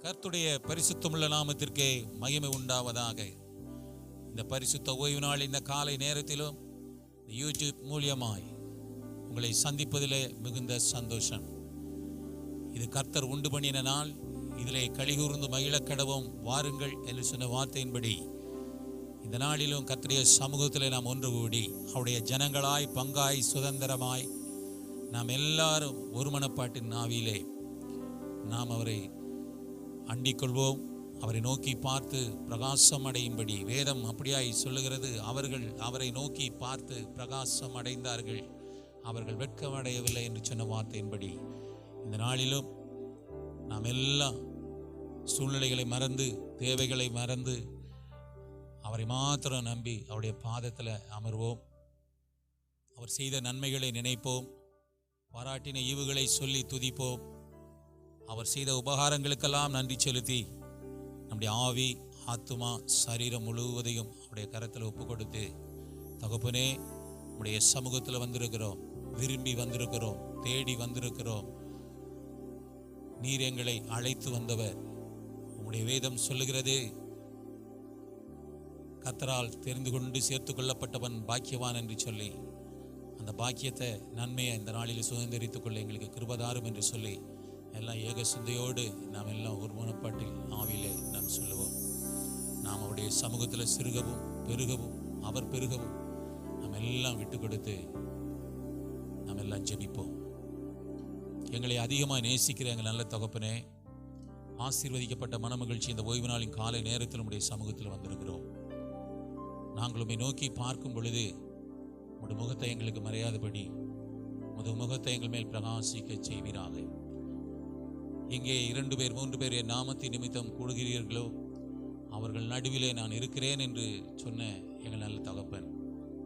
கர்த்தருடைய பரிசுத்தமுள்ள நாமத்திற்கே மகிமை உண்டாவதாக. இந்த பரிசுத்த ஓய்வு நாள் இந்த காலை நேரத்திலும் யூடியூப் மூலியமாய் உங்களை சந்திப்பதிலே மிகுந்த சந்தோஷம். இது கர்த்தர் உண்டு பண்ணின நாள், இதிலே களிகூர்ந்து மகிழக்கடவும் வாருங்கள் என்று சொன்ன வார்த்தையின்படி இந்த நாளிலும் கர்த்தருடைய சமூகத்தில் நாம் ஒன்று கூடி அவருடைய ஜனங்களாய் பங்காய் சுதந்திரமாய் நாம் எல்லாரும் ஒரு மனப்பாட்டின் நாவிலே நாம் அவரை அண்டிக்கொள்வோம். அவரை நோக்கி பார்த்து பிரகாசம் அடையும்படி வேதம் அப்படியாய் சொல்லுகிறது. அவர்கள் அவரை நோக்கி பார்த்து பிரகாசம் அடைந்தார்கள், அவர்கள் வெட்கமடையவில்லை என்று சொன்ன வார்த்தையின்படி இந்த நாளிலும் நாம் எல்லாம் சூழ்நிலைகளை மறந்து தேவைகளை மறந்து அவரை மாத்திரம் நம்பி அவருடைய பாதத்தில் அமர்வோம். அவர் செய்த நன்மைகளை நினைப்போம், பாராட்டின ஈவுகளை சொல்லி துதிப்போம். அவர் செய்த உபகாரங்களுக்கெல்லாம் நன்றி செலுத்தி நம்முடைய ஆவி ஆத்துமா சரீரம் முழுவதையும் அவருடைய கரத்தில் ஒப்பு கொடுத்து, தகப்பனே நம்முடைய சமூகத்தில் வந்திருக்கிறோம், விரும்பி வந்திருக்கிறோம், தேடி வந்திருக்கிறோம். நீர் எங்களை அழைத்து வந்தவர். உம்முடைய வேதம் சொல்லுகிறது, கர்த்தரால் தெரிந்து கொண்டு சேர்த்து கொள்ளப்பட்டவன் பாக்கியவான் என்று சொல்லி, அந்த பாக்கியத்தை நன்மையை இந்த நாளில் சுதந்திரித்துக் கொள்ள எங்களுக்கு கிருபதாரும் என்று சொல்லி எல்லாம் ஏக சிந்தையோடு நாம் எல்லாம் ஒரு மனப்பாட்டில் ஆவிலே நாம் சொல்லுவோம். நாம் அவருடைய சமூகத்தில் சிறுகவும் பெருகவும் அவர் பெருகவும் நாம் எல்லாம் விட்டு கொடுத்து நாம் எல்லாம் ஜெபிப்போம். எங்களை அதிகமாக நேசிக்கிற எங்கள் நல்ல தகப்பனே, ஆசீர்வதிக்கப்பட்ட மனமகிழ்ச்சி இந்த ஓய்வு நாளின் காலை நேரத்தில் நம்முடைய சமூகத்தில் வந்திருக்கிறோம். நாங்கள் உம்மை நோக்கி பார்க்கும் பொழுது உம்முடைய முகத்தை எங்களுக்கு மறையாதபடி உமது முகத்தை எங்கள் மேல் பிரகாசிக்க செய்வீராக. எங்கே 2 பேர் 3 பேர் என் நாமத்தின் நிமித்தம் கூடுகிறீர்களோ அவர்கள் நடுவிலே நான் இருக்கிறேன் என்று சொன்ன எங்கள் நல்ல தகப்பன்,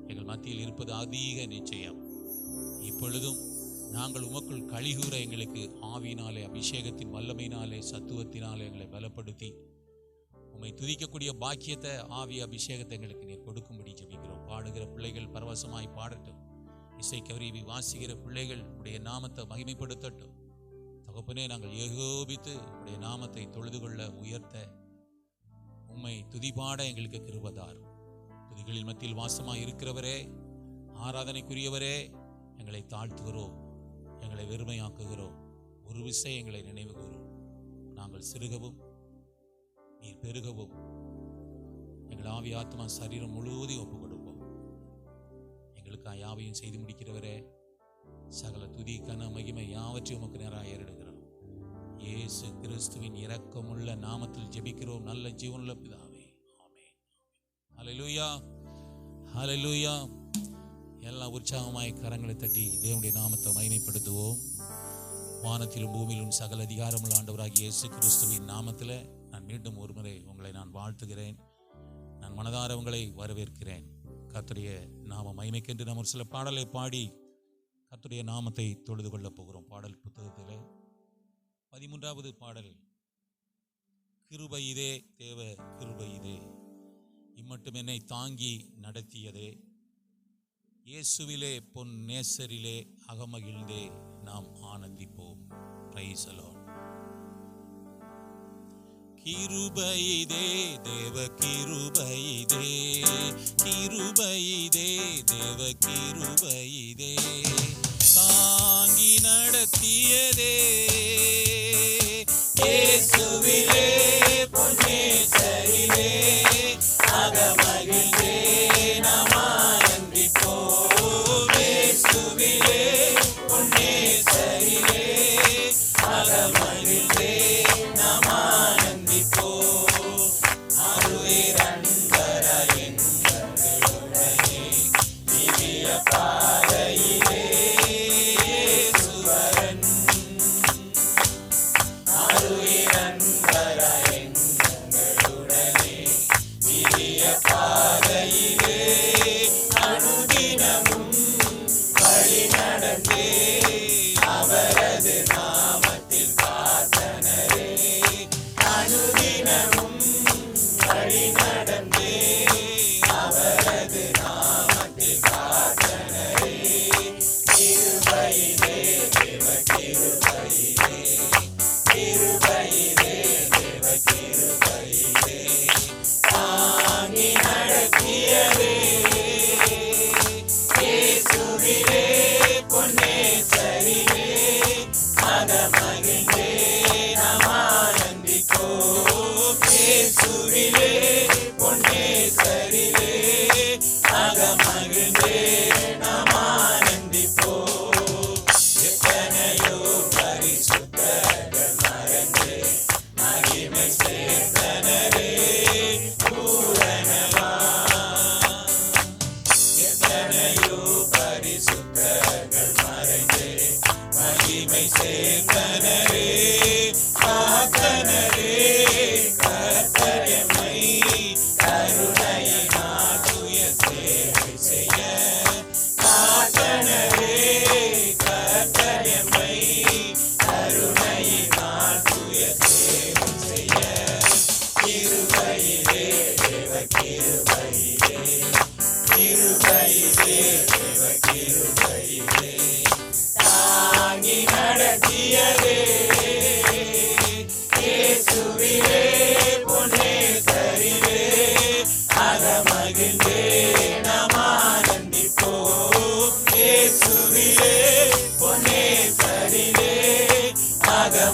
எங்கள் மத்தியில் இருப்பது அதிக நிச்சயம். இப்பொழுதும் நாங்கள் உமக்குள் களிகூற எங்களுக்கு ஆவியினாலே அபிஷேகத்தின் வல்லமையினாலே சத்துவத்தினாலே எங்களை பலப்படுத்தி உம்மை துதிக்கக்கூடிய பாக்கியத்தை ஆவி அபிஷேகத்தை எங்களுக்கு நீர் கொடுக்கும்படி ஜெபிக்கிறோம். பாடுகிற பிள்ளைகள் பரவசமாய் பாடட்டும், இசைக்கருவி வாசிக்கிற பிள்ளைகள் உடைய நாமத்தை மகிமைப்படுத்தட்டும். தகப்பனே, நாங்கள் ஏகோபித்து உடைய நாமத்தை தொழுது கொள்ள உயர்த்த உம்மை துதிபாட எங்களுக்கு கிருபைதார். துதிகளின் மத்தியில் வாசமாய் இருக்கிறவரே, ஆராதனைக்குரியவரே, எங்களை தாழ்த்துகிறோம், எங்களை வெறுமையாக்குகிறோம். ஒரு விசை எங்களை நினைவு கூறும். நாங்கள் சிறுகவும் நீர் பெருகவும் எங்கள் ஆவி ஆத்மா சரீரம் முழுவதையும் ஒப்பு கொடுப்போம். எங்களுக்கு யாவையும் செய்து முடிக்கிறவரே, சகல துதி கன மகிமை யாவற்றையும் உமக்கு நேராக ஏறெடுக்கிறோம். இயேசு கிறிஸ்துவின் இரக்கமுள்ள நாமத்தில் ஜெபிக்கிறோம் நல்ல ஜீவனுள்ள பிதாவே, ஆமென். ஹல்லேலூயா, ஹல்லேலூயா. எல்லாம் உற்சாகமாய் கரங்களை தட்டி தேவனுடைய நாமத்தை மகிமைப்படுத்துவோம். வானத்திலும் பூமியிலும் சகல அதிகாரமுள்ள ஆண்டவராகிய இயேசு கிறிஸ்துவின் நாமத்தில் நான் மீண்டும் ஒரு முறை உங்களை நான் வாழ்த்துகிறேன். நான் மனதார உங்களை வரவேற்கிறேன். கர்த்தருடைய நாம மகிமைக்கென்று நாம் ஒரு சில பாடலை பாடி கர்த்தருடைய நாமத்தை தொழுது கொள்ளப் போகிறோம். பாடல் புத்தகத்தில் 13வது பாடல், கிருபை இதே தேவ கிருபை இதே, இம்மட்டும் என்னை தாங்கி நடத்தியதே, இயேசுவிலே பொன் நேசரிலே அகமகிழ்ந்தே நாம் ஆனந்திப்போம். Price the Lord. கிருபை இதே தேவ கிருபை இதே, கிருபை இதே தேவ கிருபை இதே, தாங்கி நடத்தியதே, இயேசுவிலே பொன்னேசரிலே அகமகிழ்ந்தே நாம் ஆனந்திப்போம். இயேசுவிலே பொன்னேசரிலே அகமகிழ்ந்தே நாம் ஆனந்திப்போம். அருள் அன்பராய் எங்களுடனே திவ்ய பாதையிலே அவரது நாமத்தில் பிரார்த்தனை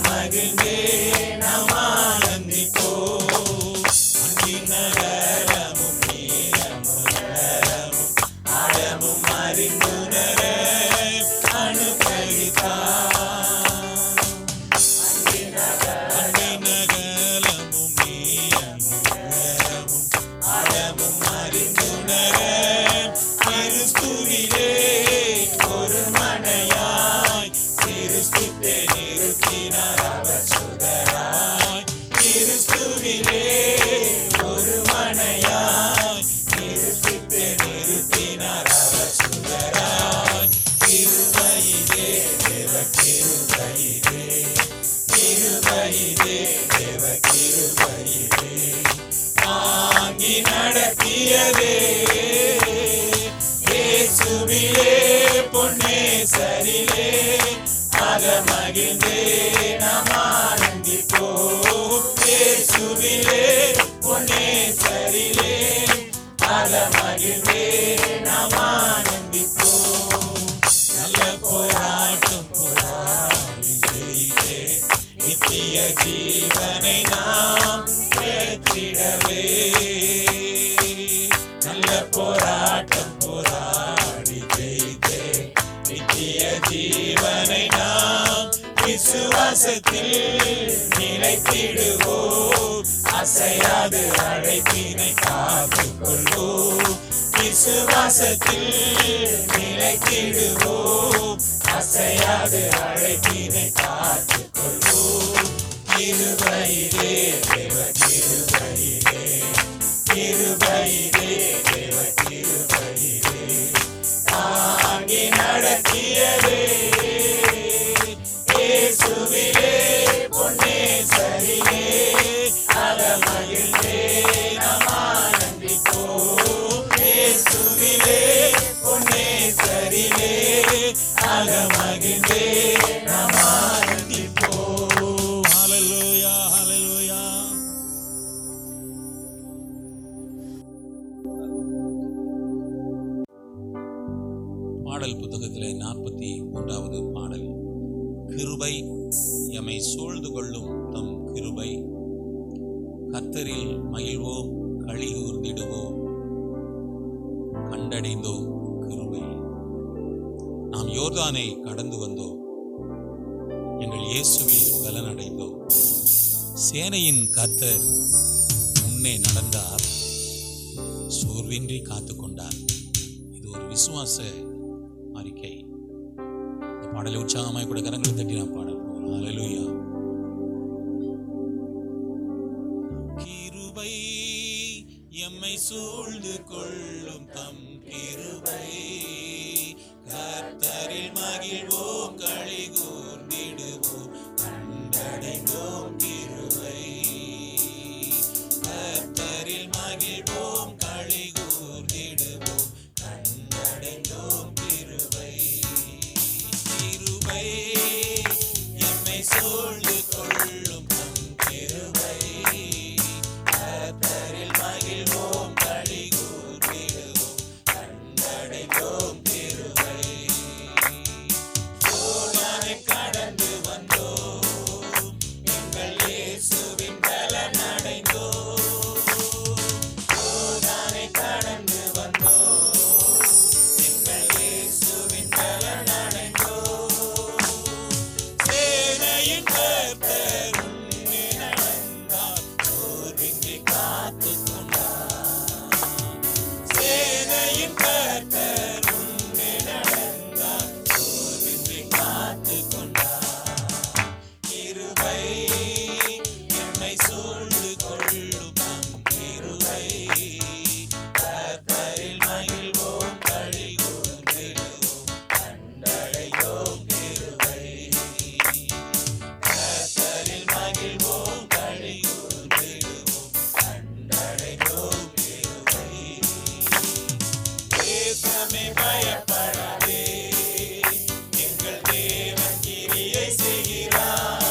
மகிழ்ந்தே நாம் ஆனந்திப்போம். அன்பின் நகரமும் நீளமும் நகரமும் ஆழமும் அறிந்துணர அனுகிரகித்தார். அன்பின் நகரமும் நீளமும் நகரமும் ஆழமும் அறிந்துணர கிறிஸ்துவிலே ஒரு மனையாய் கிறிஸ்துவே நிறுத்தினார் அவர் சுடராய். கிறிஸ்துவிலே ஒரு மனையாய் கிறிஸ்துவே நிறுத்தினார் அவர் சுடராய். கிருபையிலே தேவ கிருபையிலே கிருபையிலே தேவ கிருபையிலே தாங்கி நடத்தியதே இயேசுவிலே பொன்னேசரிலே ஆக மகிழ்ந்தே நாம் ஆனந்திப்போம். இயேசுவிலே பொன்னேசரிலே ஆக மகிழ்ந்தே நாம் ஆனந்திப்போம். நல்ல போராட்டம் போராடி ஜெயித்தே நித்திய ஜீவனை நாம் பெற்றிடவே. நல்ல போராட்டம் போராடி ஜெயித்தே நித்திய ஜீவனை நாம் விசுவாசத்தில் நிலைத்திடுவோம். அசையாது அழைப்பினை காத்துக்கொள்வோம். விசுவாசத்தில் நிலைத்திடுவோம். அசையாது அழைப்பினை காத்துக்கொள்வோம். கிருபையிலே தேவ கிருபையிலே கிருபையிலே தேவ கிருபையிலே தாங்கி நடத்தியதே இயேசுவிலே பொன்னேசரிலே ஆக மகிழ்ந்தே நாம் ஆனந்திப்போம். இயேசுவிலே பொன்னேசரிலே ஆக மகிழ்ந்தே நாம் ஆனந்திப்போம். ஹல்லேலூயா ஹல்லேலூயா. பாடல் புத்தகத்திலே 43வது பாடல். கிருபை எம்மை சூழ்ந்து கொள்ளும் தம் கிருபை, கர்த்தரில் மகிழ்வோம் களி கூர்ந்திடுவோம், கண்டடைந்தோம் கிருபை. நாம் யோர்தானை கடந்து வந்தோம், எங்கள் இயேசுவில் பலனடைந்தோம். சேனையின் கர்த்தர் முன்னே நடந்தார், சோர்வின்றி காத்து கொண்டார். இது ஒரு விசுவாச அறிக்கை. இந்த பாடலை உற்சாகமாய் கூட கரங்களை தட்டி நாம் பாட போகிறோம். ஹல்லேலூயா. கிருபை எம்மை சூழ்ந்து கொள்ளும் தம் கிருபை, கர்த்தரில் மகிழ்வோம் களி கூர்ந்திடுவோம், கண்டடைந்தோம் கிருபை. கர்த்தரில் மகிழ்வோம் களி கூர்ந்திடுவோம், கண்டடைந்தோம் கிருபை. கிருபை எம்மை சூழ்ந்து கொள்ளும் தம் கிருபை, கர்த்தரில் மகிழ்வோம் களி கூர்ந்திடுவோம், கண்டடைந்தோம் கிருபை. யோர்தானை கடந்து வந்தோம், எங்கள் இயேசுவின் பலனடைந்தோம். யோர்தானை கடந்து வந்தோம், எங்கள் இயேசுவின் பலனடைந்தோம். சேனையின் கர்த்தர் முன்னே நடந்தார், சோர்வின்றி காத்துக் கொண்டார். சேனையின் கர்த்தர் முன்னே நடந்தார், சோர்வின்றி காத்துக் கொண்டார். கிருபை எம்மை சூழ்ந்து கொள்ளும் தம் கிருபை, கர்த்தரில் மகிழ்வோம் களி கூர்ந்திடுவோம், கண்டடைந்தோம் கிருபை. கர்த்தரில் மகிழ்வோம் களி கூர்ந்திடுவோம், கண்டடைந்தோம் கிருபை. தேசமே பயப்படாதே, எங்கள் தேவன் கிரியை செய்கிறார்.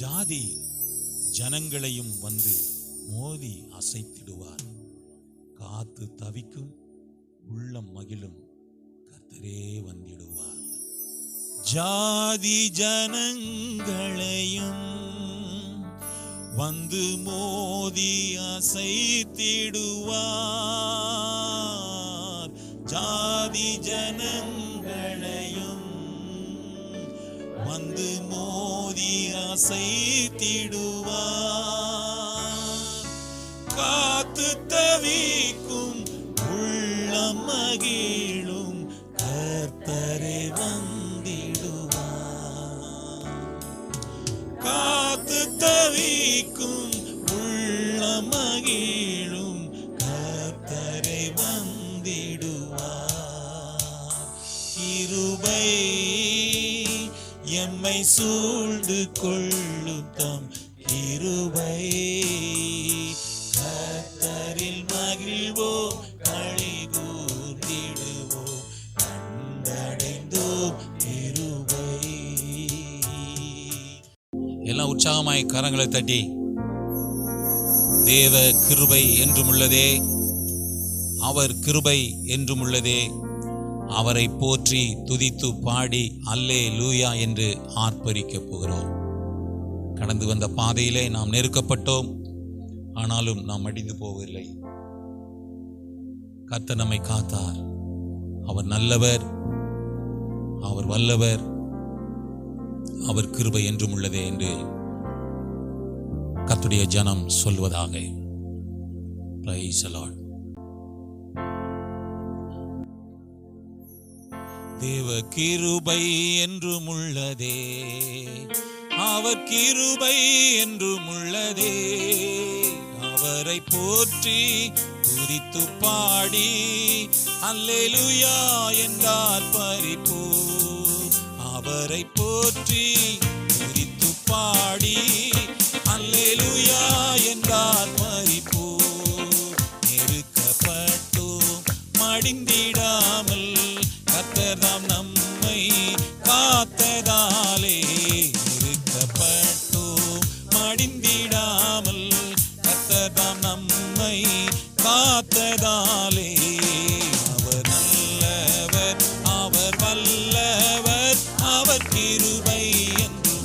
ஜாதி ஜனங்களையும் வந்து மோதி அசைத்திடுவார். காத்து தவிக்கும் உள்ளம் மகிழும் கர்த்தரே வந்திடுவார். ஜாதி ஜனங்களையும் வந்து மோதி அசைத்திடுவார். ஜாதி ஜனங்களையும் வந்து மோதி அசைத்திடுவார். காத்து தவிக்கும் உள்ளம் மகிழும் கர்த்தரே வந்திடுவார். காத்து தவிக்கும் உள்ளம் மகிழும் கர்த்தரே வந்திடுவார். கிருபை எம்மை சூழ்ந்து கொள்ளும் தம் கிருபை. கர்த்தரில் மகிழ்வோம் களி கூர்ந்திடுவோம் கண்டடைந்தோம் கிருபை. எல்லாம் உற்சாகமாய் கரங்களை தட்டி தேவ கிருபை என்றும் உள்ளதே, அவர் கிருபை என்றும் உள்ளதே, அவரை போற்றி துதித்து பாடி அல்லேலூயா என்று ஆர்ப்பரிக்கப் போகிறோம். கடந்து வந்த பாதையிலே நாம் நெருக்கப்பட்டோம், ஆனாலும் நாம் அடிந்து போகவில்லை. கர்த்தர் நம்மை காத்தார். அவர் நல்லவர், அவர் வல்லவர், அவர் கிருபை என்றும் உள்ளதே என்று கர்த்தருடைய ஜனம் சொல்வதாக. Price the Lord. தேவ கிருபை என்றும் உள்ளதே, அவர் கிருபை என்றும் உள்ளதே, அவரை போற்றி துதித்து பாடி அல்லேலூயா என்றார் பரிபூ. அவரை போற்றி துதித்து பாடி அல்லேலூயா என்றார் பரிபூ. நெருக்கப்பட்டோம் மடிந்திடாமல் கர்த்தர்தாம் நம்மை காத்ததாலே. நெருக்கப்பட்டோம் மடிந்திடாமல் கர்த்தர்தாம் நம்மை காத்ததாலே. அவர் நல்லவர், அவர் வல்லவர், அவர் கிருபை என்றும்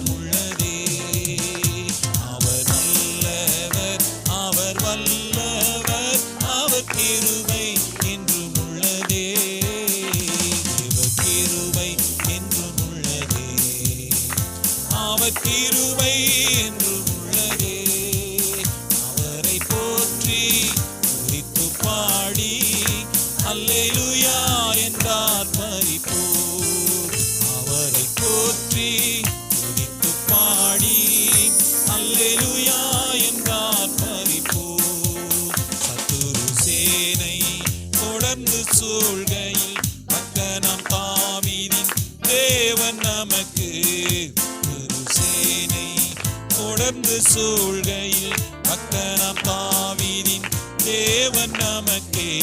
தொடர்ந்து சூழ்கையில் பக்தனாம் தாவீதின் தேவன் நமக்கே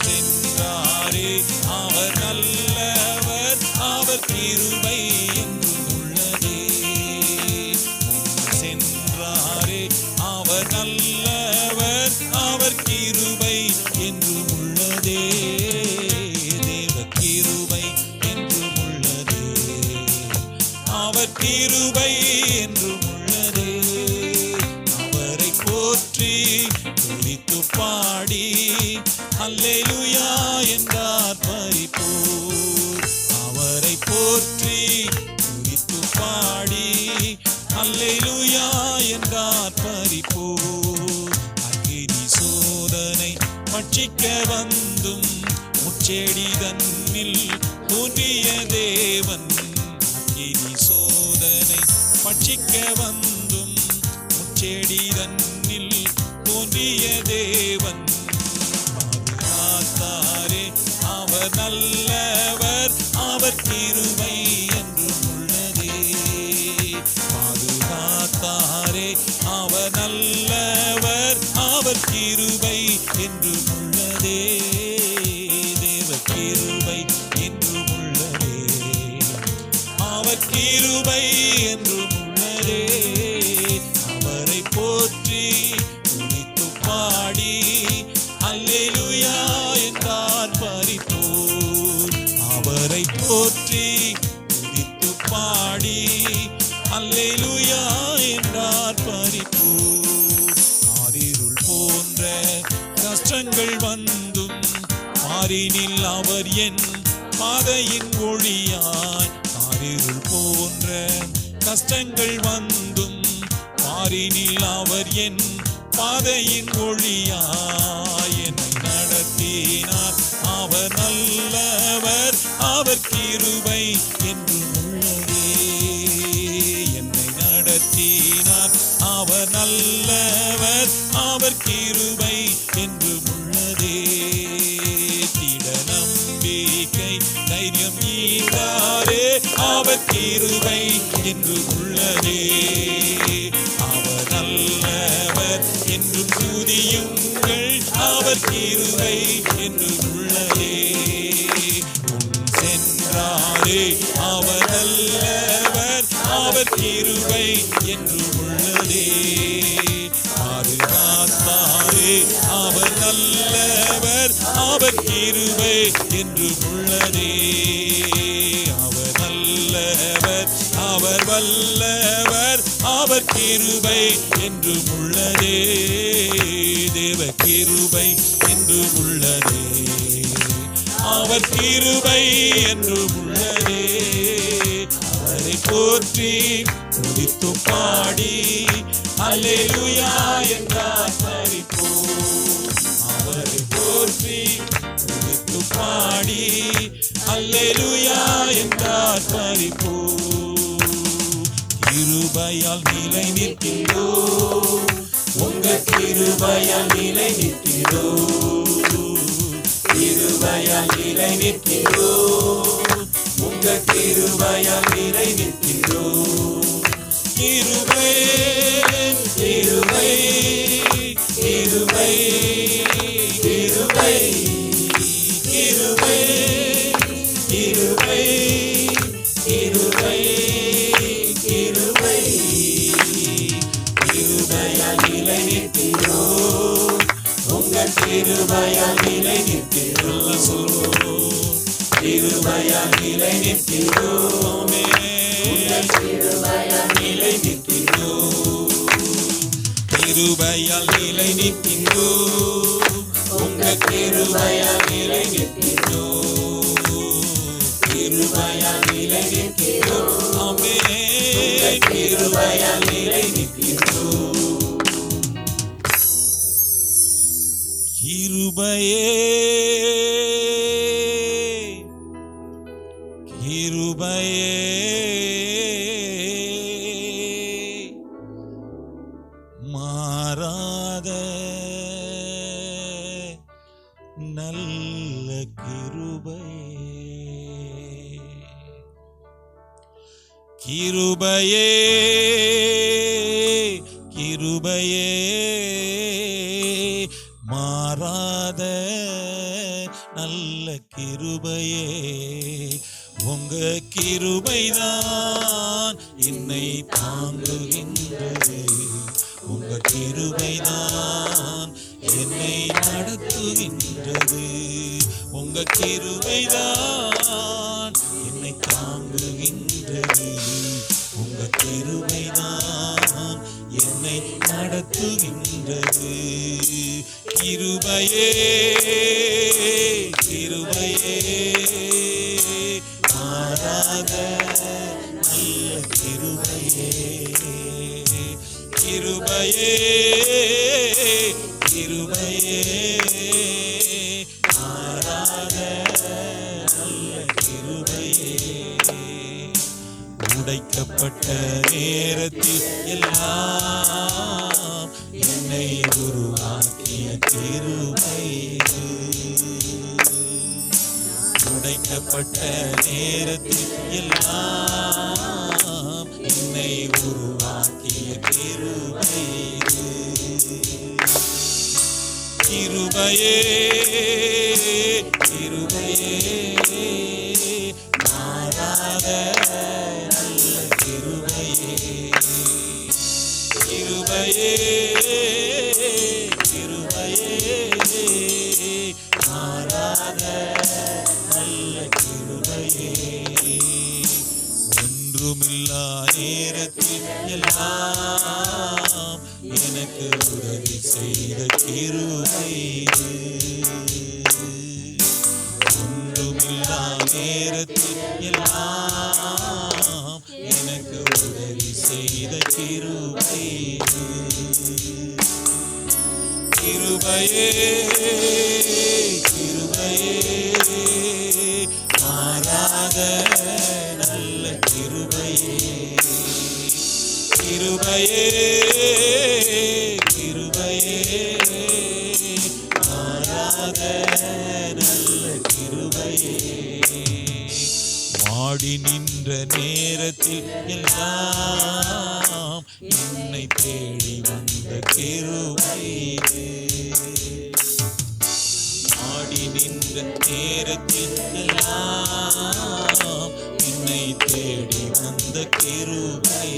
சென்றாரே. அவர் நல்லவர், அவர் கிருபை என்றும் உள்ளதே. சென்றாரே, அவர் நல்லவர், அவர் கிருபை என்றும் உள்ளதே. தேவ கிருபை என்றும் உள்ளதே, அவர் கிருபை என்றும் உள்ளதே. அவரை போற்றி துதித்து பாடி அல்லேலூயா என்றார் பரிபூர். அவரை போற்றி துதித்து பாடி அல்லேலூயா என்றார் பரிபூர். அக்கினி சோதனை பட்சிக்க வந்தும் முச்செடி தன்னில் தோன்றிய தேவன். அக்கினி சோதனை பட்சிக்க வந்தும் முச்செடி தன்னில் தோன்றிய தேவன். பாதுகாத்தாரே, அவர் நல்லவர், அவர் கிருபை என்றும் உள்ளதே. பாதுகாத்தாரே, அவர் நல்லவர், அவர் கிருபை என்றும் உள்ளதே. தேவ கிருபை என்றும் உள்ளதே, அவர் கிருபை என்றும் உள்ளதே. அவரை போற்றி துதித்து பாடி அல்லேலூயா என்றார் பரிபூர். அவரை போற்றி துதித்து பாடி அல்லேலூயா என்றார் பரிபூர். காரிருள் போன்ற கஷ்டங்கள் வந்தும் மாறினில் அவர் என் பாதையின் ஒளியாய். காரிருள் போன்ற கஷ்டங்கள் வந்தும் மாறினில் அவர் என் பாதையின் ஒளியாய். என்னை நடத்தினார், அவர் நல்லவர், அவர் கிருபை என்றும் உள்ளதே. என்னை நடத்தினார், அவர் நல்லவர், அவர் கிருபை என்றும் உள்ளதே. திட நம்பிக்கை தைரியம் ஈராரே, அவர் கிருபை என்றும் உள்ளதே. அவர் நல்லவர் என்றும் துதியுங்கள், அவர் கிருபை என்றும் உள்ளதே. சென்றாரே, அவர் நல்லவர், அவர் கிருபை என்றும் உள்ளதே. பாதுகாத்தாரே, அவர் நல்லவர், அவர் கிருபை என்றும் உள்ளதே. அவர் நல்லவர், அவர் வல்லவர், அவர் கிருபை என்றும் உள்ளதே. தேவ கிருபை என்றும் உள்ளதே, அவர் கிருபை என்றும் உள்ளதே. அவரை போற்றி துதித்து பாடி அல்லேலூயா என்றார் பரிபூர். அவரை போற்றி துதித்து பாடி அல்லேலூயா என்றார் பரிபூர். கிருபையால் நிலை நிற்கிறோம், உங்க கிருபையால் நிலை நிற்கிறோம். கிருபையால் நிலை நிற்கிறோம், உங்க கிருபையால் நிலை நிற்கிறோம். கிருபை கிருபை கிருபை கிருபை கிருபை கிருபை கிருபை கிருபை. கிருபையால் நிலை நிற்கிறோம், உங்க கிருபையால் நிலை நிற்கிறோம். சொல்வோம், கிருபையால் நிலை நிற்கிறோம், உங்க கிருபையால் நிலை நிற்கிறோம். கிருபையால் நிலை நிற்கிறோம், உங்க கிருபையால் நிலை நிற்கிறோம். கிருபையால் நிலை நிற்கிறோம், ஆமென். கிருபையால் நிலை நிற்கிறோம். கிருபையே கிருபையே மாறாத நல்ல கிருபையே. கிருபையே தாங்குகின்றது. உங்க கிருபைதான் என்னை நடத்துகின்றது. உங்க கிருபைதான் என்னை தாங்குகின்றது. உங்க கிருபைதான் என்னை நடத்துகின்றது. கிருபையே கிருபையே மாறாத நல்ல கிருபையே. கிருபையே கிருபையே மாறாத நல்ல கிருபையே. உடைக்கப்பட்ட நேரத்தில் எல்லாம் என்னை உருவாக்கிய கிருபை. உடைக்கப்பட்ட நேரத்தில் எல்லாம் என்னை உருவாக்கிய கிருபை. கிருபையே கிருபையே மாறாத நல்ல கிருபையே. கிருபையே கிருபையே மாறாத நல்ல கிருபையே. ஒன்றுமில்லா நேரத்தில் எல்லாம் எனக்கு உதவி செய்த கிருபை. ஒன்றுமில்லா நேரத்தில் எல்லாம் எனக்கு உதவி செய்த கிருபை. கிருபையே கிருபையே மாறாத நல்ல கிருபையே. கிருபையே கிருபையே மாறாத நல்ல கிருபையே. மாடி நின்ற நேரத்தில் எல்லாம் என்னை தேடி வந்த கிருபை. மாடி நின்ற நேரத்தில் எல்லாம் என்னை தேடி வந்த கிருபை.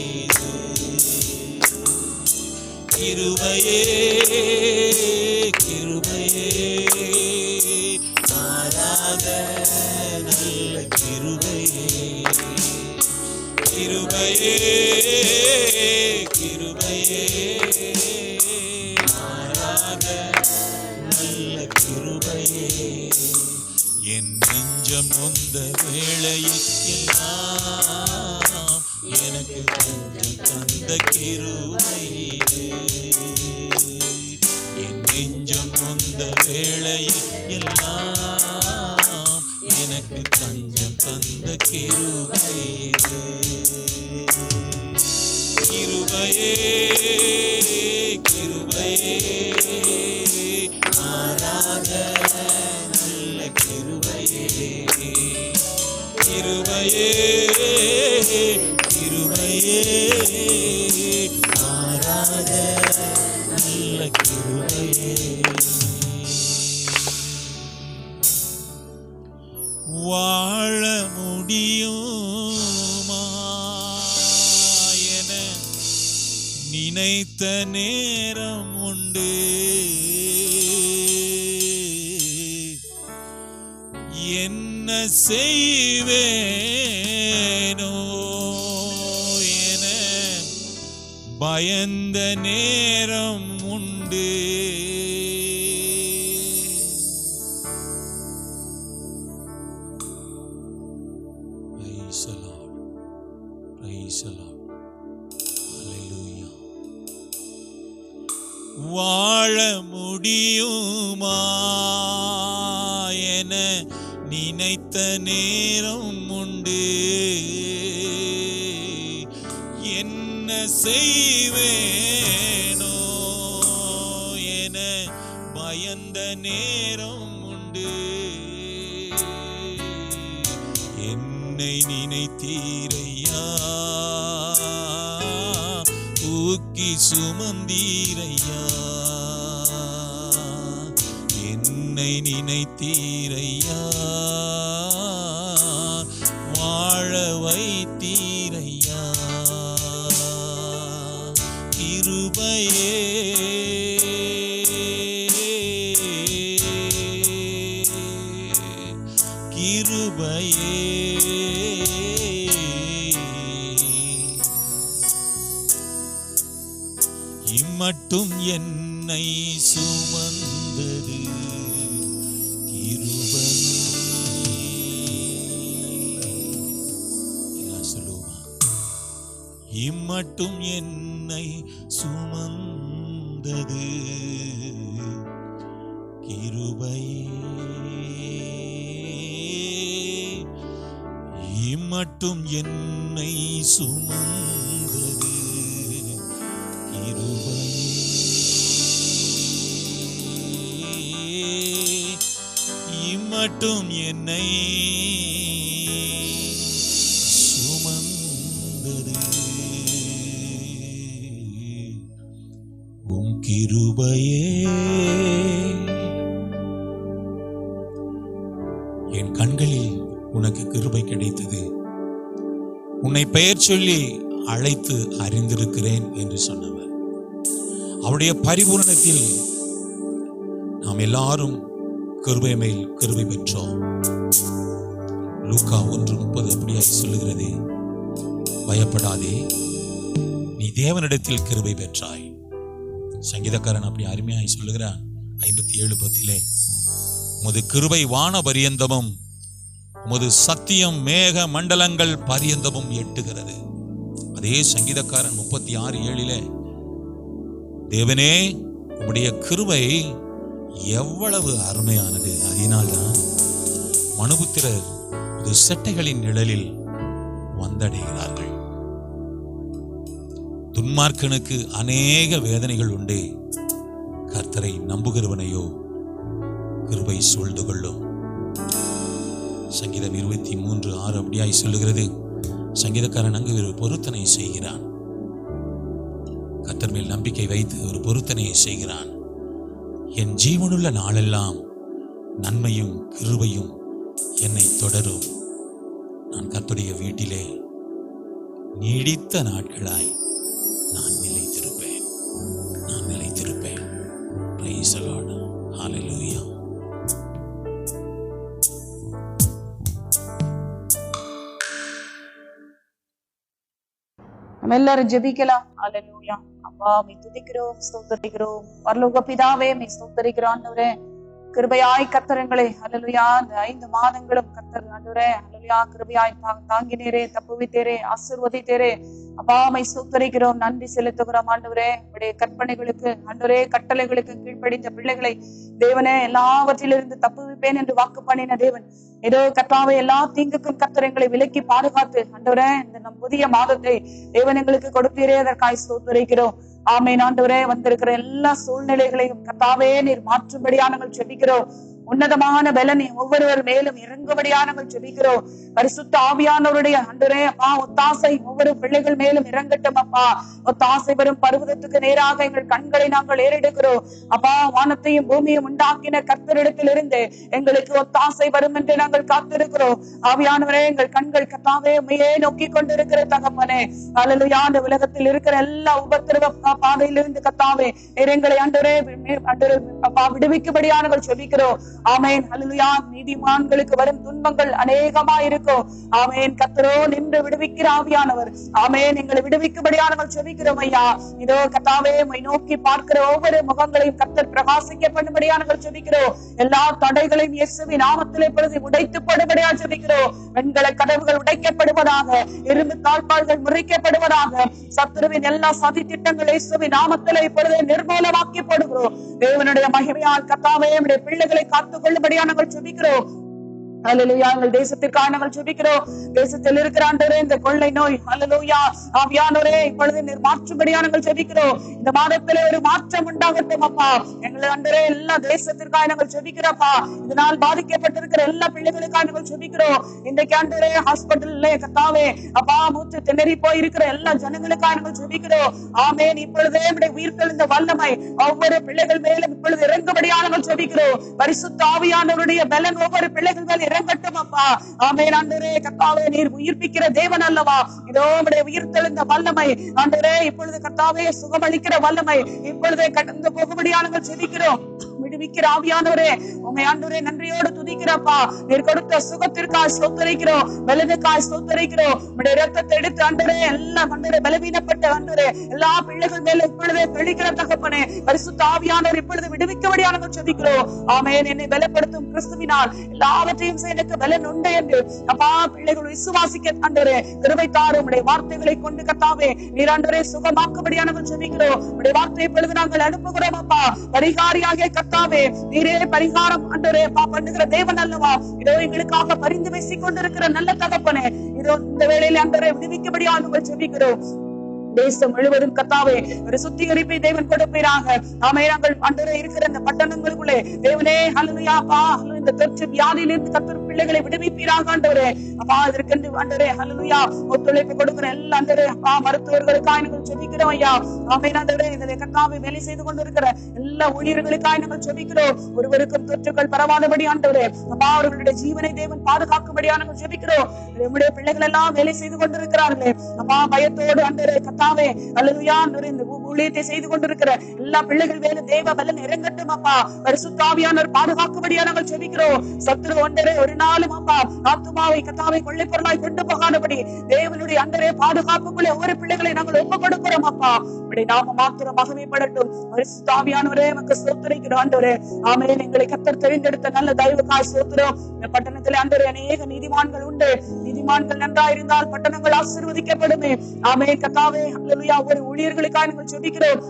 கிருபையே கிருபையே மாறாத நல்ல கிருபையே. கிருபையே கிருபையே மாறாத நல்ல கிருபையே. என் நெஞ்சம் நொந்த வேளையில் எல்லாம் எனக்கு கொஞ்சம் தந்த கிருபை. என் நெஞ்சம் நொந்த வேளையில் எல்லாம் எனக்கு கொஞ்சம் தந்த கிருபை. கிருபையே கிருபையே மாறாத நல்ல கிருபையே. கிருபையே கிருபையே மாறாத நல்ல கிருபையே. வாழ முடியுமா என நினைத்த நேரம் உண்டு. என்ன செய்வேனோ என பயந்த நேரம் உண்டு. Praise the Lord. Praise the Lord. Hallelujah. வாழ முடியுமா என நினைத்த நேரம் உண்டு. என்ன செய்வேனோ என பயந்த நேரம் உண்டு. என்னை நினைத்தீரையா, தூக்கி சுமந்தீரையா. என்னை நினைத்தீரையா, வாழ வைத்தீரையா. கிருபையே கிருபையே இம்மட்டும் என்னை சுமந்தது கிருபையே. எல்லாம் சொல்லுவோமா? இம்மட்டும் என்னை சுமந்தது கிருபையே. இம்மட்டும் என்னை சுமந்தது கிருபையே. இம்மட்டும் என்னை சுமந்தது உம் கிருபையே. என் கண்களில் உனக்கு கிருபை கிடைத்தது, உன்னை பெயர் சொல்லி அழைத்து அறிந்திருக்கிறேன் என்று சொன்னவர். அவருடைய பரிபூரணத்தில் நாம் எல்லாரும் கிருபை மேல் கிருபை பெற்றோம். லூக்கா 1:30 அப்படியாய் சொல்லுகிறதே, பயப்படாதே, நீ தேவனிடத்தில் கிருபை பெற்றாய். சங்கீதக்காரன் அப்படி அருமையாய் சொல்லுகிறான் 57:10, உமது கிருபை வான பரியந்தமும் உமது சத்தியம் மேக மண்டலங்கள் பரியந்தமும் எட்டுகிறது. அதே சங்கீதக்காரன் 36:7, தேவனே உம்முடைய கிருபை எவ்வளவு அருமையானது, அதனால்தான் மனுபுத்திரர் ஒரு செட்டைகளின் நிழலில் வந்தடைகிறார்கள். துன்மார்க்கனுக்கு அநேக வேதனைகள் உண்டே, கர்த்தரை நம்புகிறவனையோ கிருபை சூழ்ந்து கொள்ளும். சங்கீதம் 23:6 அப்படியாய் சொல்லுகிறது, சங்கீதக்காரன் அங்கு ஒரு பொருத்தனை செய்கிறான். கர்த்தர் மேல் நம்பிக்கை வைத்து ஒரு பொருத்தனையை செய்கிறான். என் ஜீவனுள்ள நாளெல்லாம் நன்மையும் கிருபையும் என்னை தொடரும். நான் கர்த்தருடைய வீட்டிலே நீடித்த நாட்களாய் நான் நிலைத்திருப்பேன். Praise the Lord. Hallelujah. நம்ம எல்லாரும் ஜெபிக்கலாம். ஹல்லேலூயா. அப்பா மே துதிக்கிறோம், ஸ்தோத்திரிக்கிறோம். பரலோக பிதாவே மே ஸ்தோத்திரிக்கிறோம். ஆண்டவரே கிருபையாய் கர்த்தரங்களே ஹல்லேலூயா இந்த 5 மாதங்களும் கர்த்தர் ஆண்டவரே ஹல்லேலூயா கிருபையாய் தாங்கினீரே, தப்புவித்தீரே, ஆசீர்வதித்தீரே. அப்பா மை ஸ்தோத்திரிக்கிறோம், நன்றி செலுத்துகிறோம். ஆண்டவரே உடைய கற்பனைகளுக்கு ஆண்டவரே கட்டளைகளுக்கு கீழ்ப்படிந்த பிள்ளைகளை தேவனே எல்லாவற்றிலிருந்து தப்புவிப்பேன் என்று வாக்கு பண்ணின தேவன், ஏதோ கர்த்தாவே எல்லா தீங்குக்கும் கர்த்தர் எங்களை விலக்கி பாதுகாத்து ஆண்டவரே இந்த நம் புதிய மாதத்தை தேவன் எங்களுக்கு கொடுத்தீரே, அதற்காய் ஸ்தோத்திரிக்கிறோம். ஆமென். ஆண்டவரே வந்திருக்கிற எல்லா சூழ்நிலைகளையும் கர்த்தாவே நீர் மாற்றும்படியா நாங்கள் ஜெபிக்கிறோம். உன்னதமான பலனை ஒவ்வொருவர் மேலும் இறங்கும்படியா நாங்கள் ஜெபிக்கிறோம். பரிசுத்த ஆவியானவருடைய ஆண்டவரே அப்பா ஒத்தாசை ஒவ்வொரு பிள்ளைகள் மேலும் இறங்கட்டும். அப்பா ஒத்தாசை வரும் பர்வதத்துக்கு நேராக எங்கள் கண்களை நாங்கள் ஏறெடுக்கிறோம். அப்பா வானத்தையும் பூமியும் உண்டாக்கின கர்த்தரிடத்திலிருந்து எங்களுக்கு ஒத்தாசை வரும் என்று நாங்கள் காத்திருக்கிறோம். ஆவியானவரே எங்கள் கண்கள் கர்த்தாவே உம்மையே நோக்கி கொண்டிருக்கிற தகப்பனே ஹல்லேலூயா. இந்த உலகத்தில் இருக்கிற எல்லா உபத்திரவ பாதையிலிருந்து கர்த்தாவே எங்களை ஆண்டவரே அப்பா விடுவிக்கும்படியா நாங்கள் ஜெபிக்கிறோம். ஆமென். ஹல்லேலூயா. நீதிமான்களுக்கு வரும் துன்பங்கள் அநேகமா இருக்கும். ஆமென். கர்த்தரோ நின்று விடுவிக்கிற ஆவியானவர். ஆமென். எங்களை விடுவிக்கும்படியா நாங்கள் ஜெபிக்கிறோம் ஐயா. இதோ கர்த்தாவே உம்மை நோக்கி பார்க்கிற ஒவ்வொரு முகங்களையும் கர்த்தர் பிரகாசிக்க பண்ணும்படியா நாங்கள் ஜெபிக்கிறோம். எல்லா தடைகளையும் இயேசுவின் நாமத்திலே பொழுது உடைத்து போடும்படியா ஜெபிக்கிறோம். வெண்கல கதவுகள் உடைக்கப்படுவதாக, இரும்பு தாழ்பாள்கள் முறிக்கப்படுவதாக, சத்துருவின் எல்லா சதி திட்டங்கள் இயேசுவின் நாமத்திலே இப்பொழுது நிர்மூலமாக்கி போடுகிறோம். தேவனுடைய மகிமையால் கர்த்தாவே நம்முடைய பிள்ளைகளை காத்துக் கொள்ளும்படியா நாங்கள் ஜெபிக்கிறோம். ஹல்லேலூயா. எங்கள் தேசத்திற்காக நாங்கள் ஜெபிக்கிறோம். தேசத்தில் இருக்கிற ஆண்டவரே இந்த கொள்ளை நோய் ஹல்லேலூயா ஆவியானவரே இப்பொழுது நீர் மாற்றும்படியா நாங்கள் ஜெபிக்கிறோம். இந்த மாதத்திலே ஒரு மாற்றம் உண்டாகட்டும் அப்பா. எங்கள் ஆண்டவரே எல்லா தேசத்திற்காக நாங்கள் ஜெபிக்கிறோம்ப்பா. இதனால் பாதிக்கப்பட்டிருக்கிற எல்லா பிள்ளைகளுக்காக நாங்கள் ஜெபிக்கிறோம். இன்றைக்கு ஆண்டவரே ஹாஸ்பிட்டல்ல கர்த்தாவே அப்பா மூச்சு திணறி போய் இருக்கிற எல்லா ஜனங்களுக்காக நாங்கள் ஜெபிக்கிறோம். ஆமென். இப்பொழுதே நம்முடைய உயிர்த்தெழுந்த வல்லமை ஒவ்வொரு பிள்ளைகள் மேலும் இப்பொழுது இறங்கும்படியா நாங்கள் ஜெபிக்கிறோம். பரிசுத்த ஆவியானவருடைய பலன் ஒவ்வொரு பிள்ளைகள் மேல் இறங்கட்டும் அப்பா. ஆமென் ஆண்டவரே. கர்த்தாவே நீர் உயிர்ப்பிக்கிற தேவன் அல்லவா? இதோ உம்முடைய உயிர்த்தெழுந்த வல்லமை ஆண்டவரே இப்பொழுது கர்த்தாவே சுகமளிக்கிற வல்லமை இப்பொழுதே கடந்து போகும்படியாக ஜெபிக்கிறோம். விடுவிக்கிற ஆவியானவரே உம்மை ஆண்டவரே நன்றியோடு துதிக்கிறப்பா. நீர் கொடுத்த சுகத்திற்காய் ஸ்தோத்திரிக்கிறோம், பலனுக்காய் ஸ்தோத்திரிக்கிறோம். உம்முடைய இரத்தத்தை எடுத்து ஆண்டவரே எல்லாம் ஆண்டவரே பலவீனப்பட்ட ஆண்டவரே எல்லா பிள்ளைகள் மேல இப்பொழுதே தெளிக்கிற தகப்பனே பரிசுத்த ஆவியானவர் இப்பொழுது விடுவிக்கபடியாக ஜெபிக்கிறோம். ஆமென். என்னை பலப்படுத்தும் கிறிஸ்துவினால் எல்லாவற்றையும் செய்ய எனக்கு பலன் உண்டு என்று அப்பா பிள்ளைகள் விசுவாசிக்க ஆண்டவரே கிருபை தாரும். உம்முடைய வார்த்தைகளை கொண்டு கர்த்தாவே நீர் ஆண்டவரே சுகமாக்கும்படியாக ஜெபிக்கிறோம். உம்முடைய வார்த்தையை இப்பொழுது நாங்கள் அனுப்புகிறோம் அப்பா. பரிகாரியாக கர்த்தாவே நீரே பரிகாரம் ஆண்டவரே அப்பா பண்ணுகிற தேவன் அல்லவா? இதோ எங்களுக்காக பரிந்து பேசிக் கொண்டிருக்கிற நல்ல தகப்பனே இதோ இந்த வேளையில ஆண்டவரே விடுவிக்கபடியாக ஜெபிக்கிறோம். தேசம் முழுவதும் கர்த்தாவே ஒரு சுத்திகரிப்பை தேவன் கொடுப்பீராக. ஆமே நாங்கள் ஆண்டவரே இருக்கிற இந்த பட்டணங்களுக்குள்ளே தேவனே ஹல்லேலூயா அப்பா இந்த தொற்று வியாதியிலிருந்து கர்த்தர் பிள்ளைகளை விடுவிப்பீராக ஆண்டவரே. அப்பா இதற்கென்று ஆண்டவரே ஹல்லேலூயா ஒத்துழைப்பு கொடுக்கிற எல்லா ஆண்டவரே அப்பா மருத்துவர்களுக்காக நாங்கள் ஜெபிக்கிறோம் ஐயா. ஆமே ஆண்டவரே இதிலே கர்த்தாவே வேலை செய்து கொண்டிருக்கிற எல்லா ஊழியர்களுக்காக நாங்கள் ஜெபிக்கிறோம். ஒருவருக்கும் தொற்றுகள் பரவாதபடி ஆண்டவரே அப்பா அவர்களுடைய ஜீவனை தேவன் பாதுகாக்கும்படியாக நாங்கள் ஜெபிக்கிறோம். நம்முடைய பிள்ளைகள் எல்லாம் வேலை செய்து கொண்டிருக்கிறார்களே அப்பா பயத்தோடு ஆண்டவரே கர்த்தாவே அல்லேலூயா இந்த ஊழியத்தை செய்து கொண்டிருக்கிற எல்லா பிள்ளைகள் மேல தேவ பலன் இறங்கட்டும் அப்பா. பரிசுத்த ஆவியானவர் பாதுகாக்கும்படியாக நாங்கள் ஜெபிக்கிறோம். சத்துரு ஒன்றரை ஒரு நாளும் அப்பா ஆத்துமாவை கர்த்தாவை கொள்ளை பொருளாய் கொண்டு போகாதபடி தேவனுடைய அண்டரே பாதுகாப்புக்குள்ளே ஒவ்வொரு பிள்ளைகளை நாங்கள் ஒப்பு கொடுக்கிறோம் அப்பா. இப்படி நாம மாத்திரம் மகிமைப்படட்டும். பரிசுத்த ஆவியானவரே நமக்கு ஸ்தோத்திரிக்கிறோம் ஆண்டவரே. ஆமென். எங்களை கர்த்தர் தெரிந்தெடுத்த நல்ல தயவுக்காய் ஸ்தோத்திரம். இந்த பட்டணத்திலே ஆண்டவரே அநேக நீதிமான்கள் உண்டு. நீதிமான்கள் நன்றாயிருந்தால் பட்டணங்கள் ஆசீர்வதிக்கப்படுமே. ஆமென் கர்த்தாவே ஹல்லேலூயா. ஒரு ஊழியர்களுக்காக நாங்கள் ஜெபிக்கிறோம்,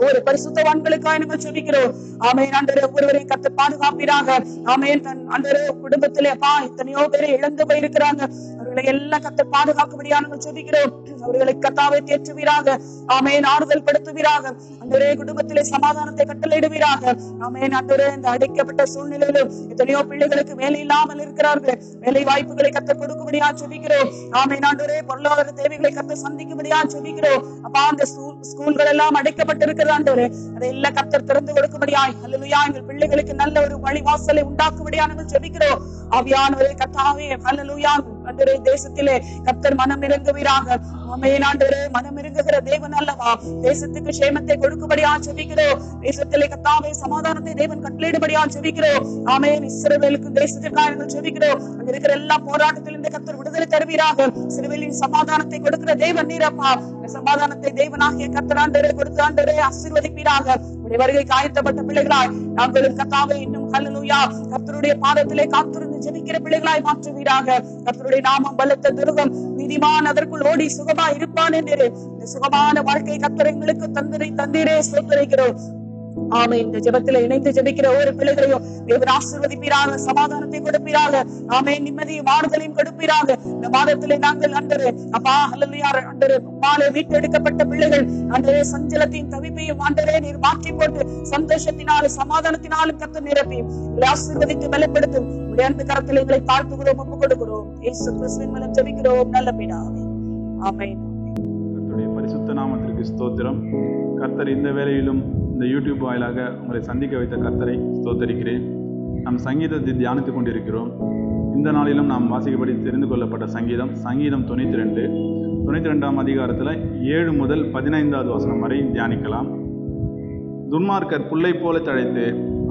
ஒரு பரிசுத்தவான்களுக்காக நாங்கள் ஜெபிக்கிறோம். ஆமென் ஆண்டவரே ஒவ்வொருவரையும் கர்த்தர் பாதுகாப்பீராக. ஆமென். ஆண்டவரே குடும்பத்திலே அப்பா எத்தனையோ பேரை இழந்து போயிருக்கிறாங்க, அவர்களை எல்லாம் கர்த்தர் பாதுகாக்கும்படியாக நாங்கள் ஜெபிக்கிறோம். அவர்களை கர்த்தாவே தேற்றுவீராக. ஆமென். ஆறுதல் படுத்துவீராக. ஆண்டவரே குடும்பத்திலே சமாதானத்தை கட்டளையிடுவீராக. ஆமென் ஆண்டவரே இந்த அடைக்கப்பட்ட சூழ்நிலையிலும் எத்தனையோ பிள்ளைகளுக்கு வேலை இல்லாமல் இருக்கிறார்கள், வேலை வாய்ப்புகளை கர்த்தர் கொடுக்கும்படியாக ஜெபிக்கிறோம். ஆமென் ஆண்டவரே பொருளாதார தேவைகளை கர்த்தர் சந்திக்கும்படியாக ஜெபிக்கிறோம். அப்பா அந்த ஸ்கூல்கள் எல்லாம் அடைக்கப்பட்டிருக்கிறது ஆண்டவரே அதையெல்லாம் கர்த்தர் திறந்து கொடுக்கும்படியாய் ஹல்லேலூயா எங்கள் பிள்ளைகளுக்கு நல்ல ஒரு வழிவாசலை உண்டாக்கும்படியாக நாங்கள் ஜெபிக்கிறோம். ஆவியானவரே கர்த்தாவே ஹல்லேலூயா ஆண்டவரே தேசத்திலே கர்த்தர் மனம் இறங்குவீராக. ஆமென் ஆண்டவரே மனம் இறங்குகிற தேவன் அல்லவா? தேசத்துக்கு க்ஷேமத்தை கொடுக்கும்படியாக ஜெபிக்கிறோம். தேசத்திலே கர்த்தாவே சமாதானத்தை தேவன் கட்டளையிடும்படியாக ஜெபிக்கிறோம். ஆமென். இஸ்ரவேலுக்கு தேசத்திற்காக நாங்கள் ஜெபிக்கிறோம். அங்க இருக்கிற எல்லா போராட்டத்திலிருந்து கர்த்தர் விடுதலை தருவீராக. இஸ்ரவேலின் சமாதானத்தை கொடுக்கிற தேவன் நீரப்பா. சமாதானத்தை தேவனாகிய கர்த்தர் ஆண்டவரே கொடுத்து ஆண்டவரே ஆசீர்வதிப்பீராக. உடைய வருகை காயத்தப்பட்ட பிள்ளைகளாய் நாங்களும் கர்த்தாவே இன்னும் ஹல்லேலூயா கர்த்தருடைய பாதத்திலே காத்திருந்து ஜெபிக்கிற பிள்ளைகளாய் மாற்றுவீராக. கர்த்தருடைய நாமம் பலத்த துருகம், நீதிமான் அதற்குள் ஓடி சுகமா இருப்பான் என்று இந்த சுகமான வாழ்க்கை கர்த்தர் எங்களுக்கு தந்தீரே ஸ்தோத்திரிக்கிறோம். ஆமே. இந்த ஜெபத்தில இணைந்து ஜெபிக்கிற ஒவ்வொரு பிள்ளைகளையும் தேவன் ஆசீர்வதிப்பீராக, சமாதானத்தை கொடுப்பீராக. ஆமே. நிம்மதியும் ஆறுதலையும் கொடுப்பீராக. இந்த மாதத்திலே நாங்கள் ஆண்டவரே அப்பா ஹல்லேலூயா ஆண்டவரே மாலை மீட்டெடுக்கப்பட்ட பிள்ளைகள் ஆண்டவரே சஞ்சலத்தையும் தவிப்பையும் ஆண்டவரே நீர் மாற்றி போட்டு சந்தோஷத்தினாலும் சமாதானத்தினாலும் கர்த்தர் நிரப்பி உங்களை ஆசீர்வதித்து பலப்படுத்தும் உடைய அன்பு கரத்தில் எங்களை தாழ்த்துகிறோம், ஒப்புக் கொடுக்கிறோம். இயேசு கிறிஸ்துவின் மூலம் ஜெபிக்கிறோம் நல்ல பிதாவே. ஆமென். கர்த்தருடைய பரிசுத்த நாமத்திற்கு ஸ்தோத்திரம். கர்த்தர் இந்த வேளையிலும் இந்த யூடியூப் வாயிலாக உங்களை சந்திக்க வைத்த கர்த்தரை ஸ்தோத்தரிக்கிறேன். நாம் சங்கீதத்தை தியானித்துக் கொண்டிருக்கிறோம். இந்த நாளிலும் நாம் வாசிக்கப்படி தெரிந்து கொள்ளப்பட்ட சங்கீதம் 92ஆம் அதிகாரத்தில் 7 முதல் 15வது வசனம் வரை தியானிக்கலாம். துன்மார்க்கர் புல்லை போல தழைத்து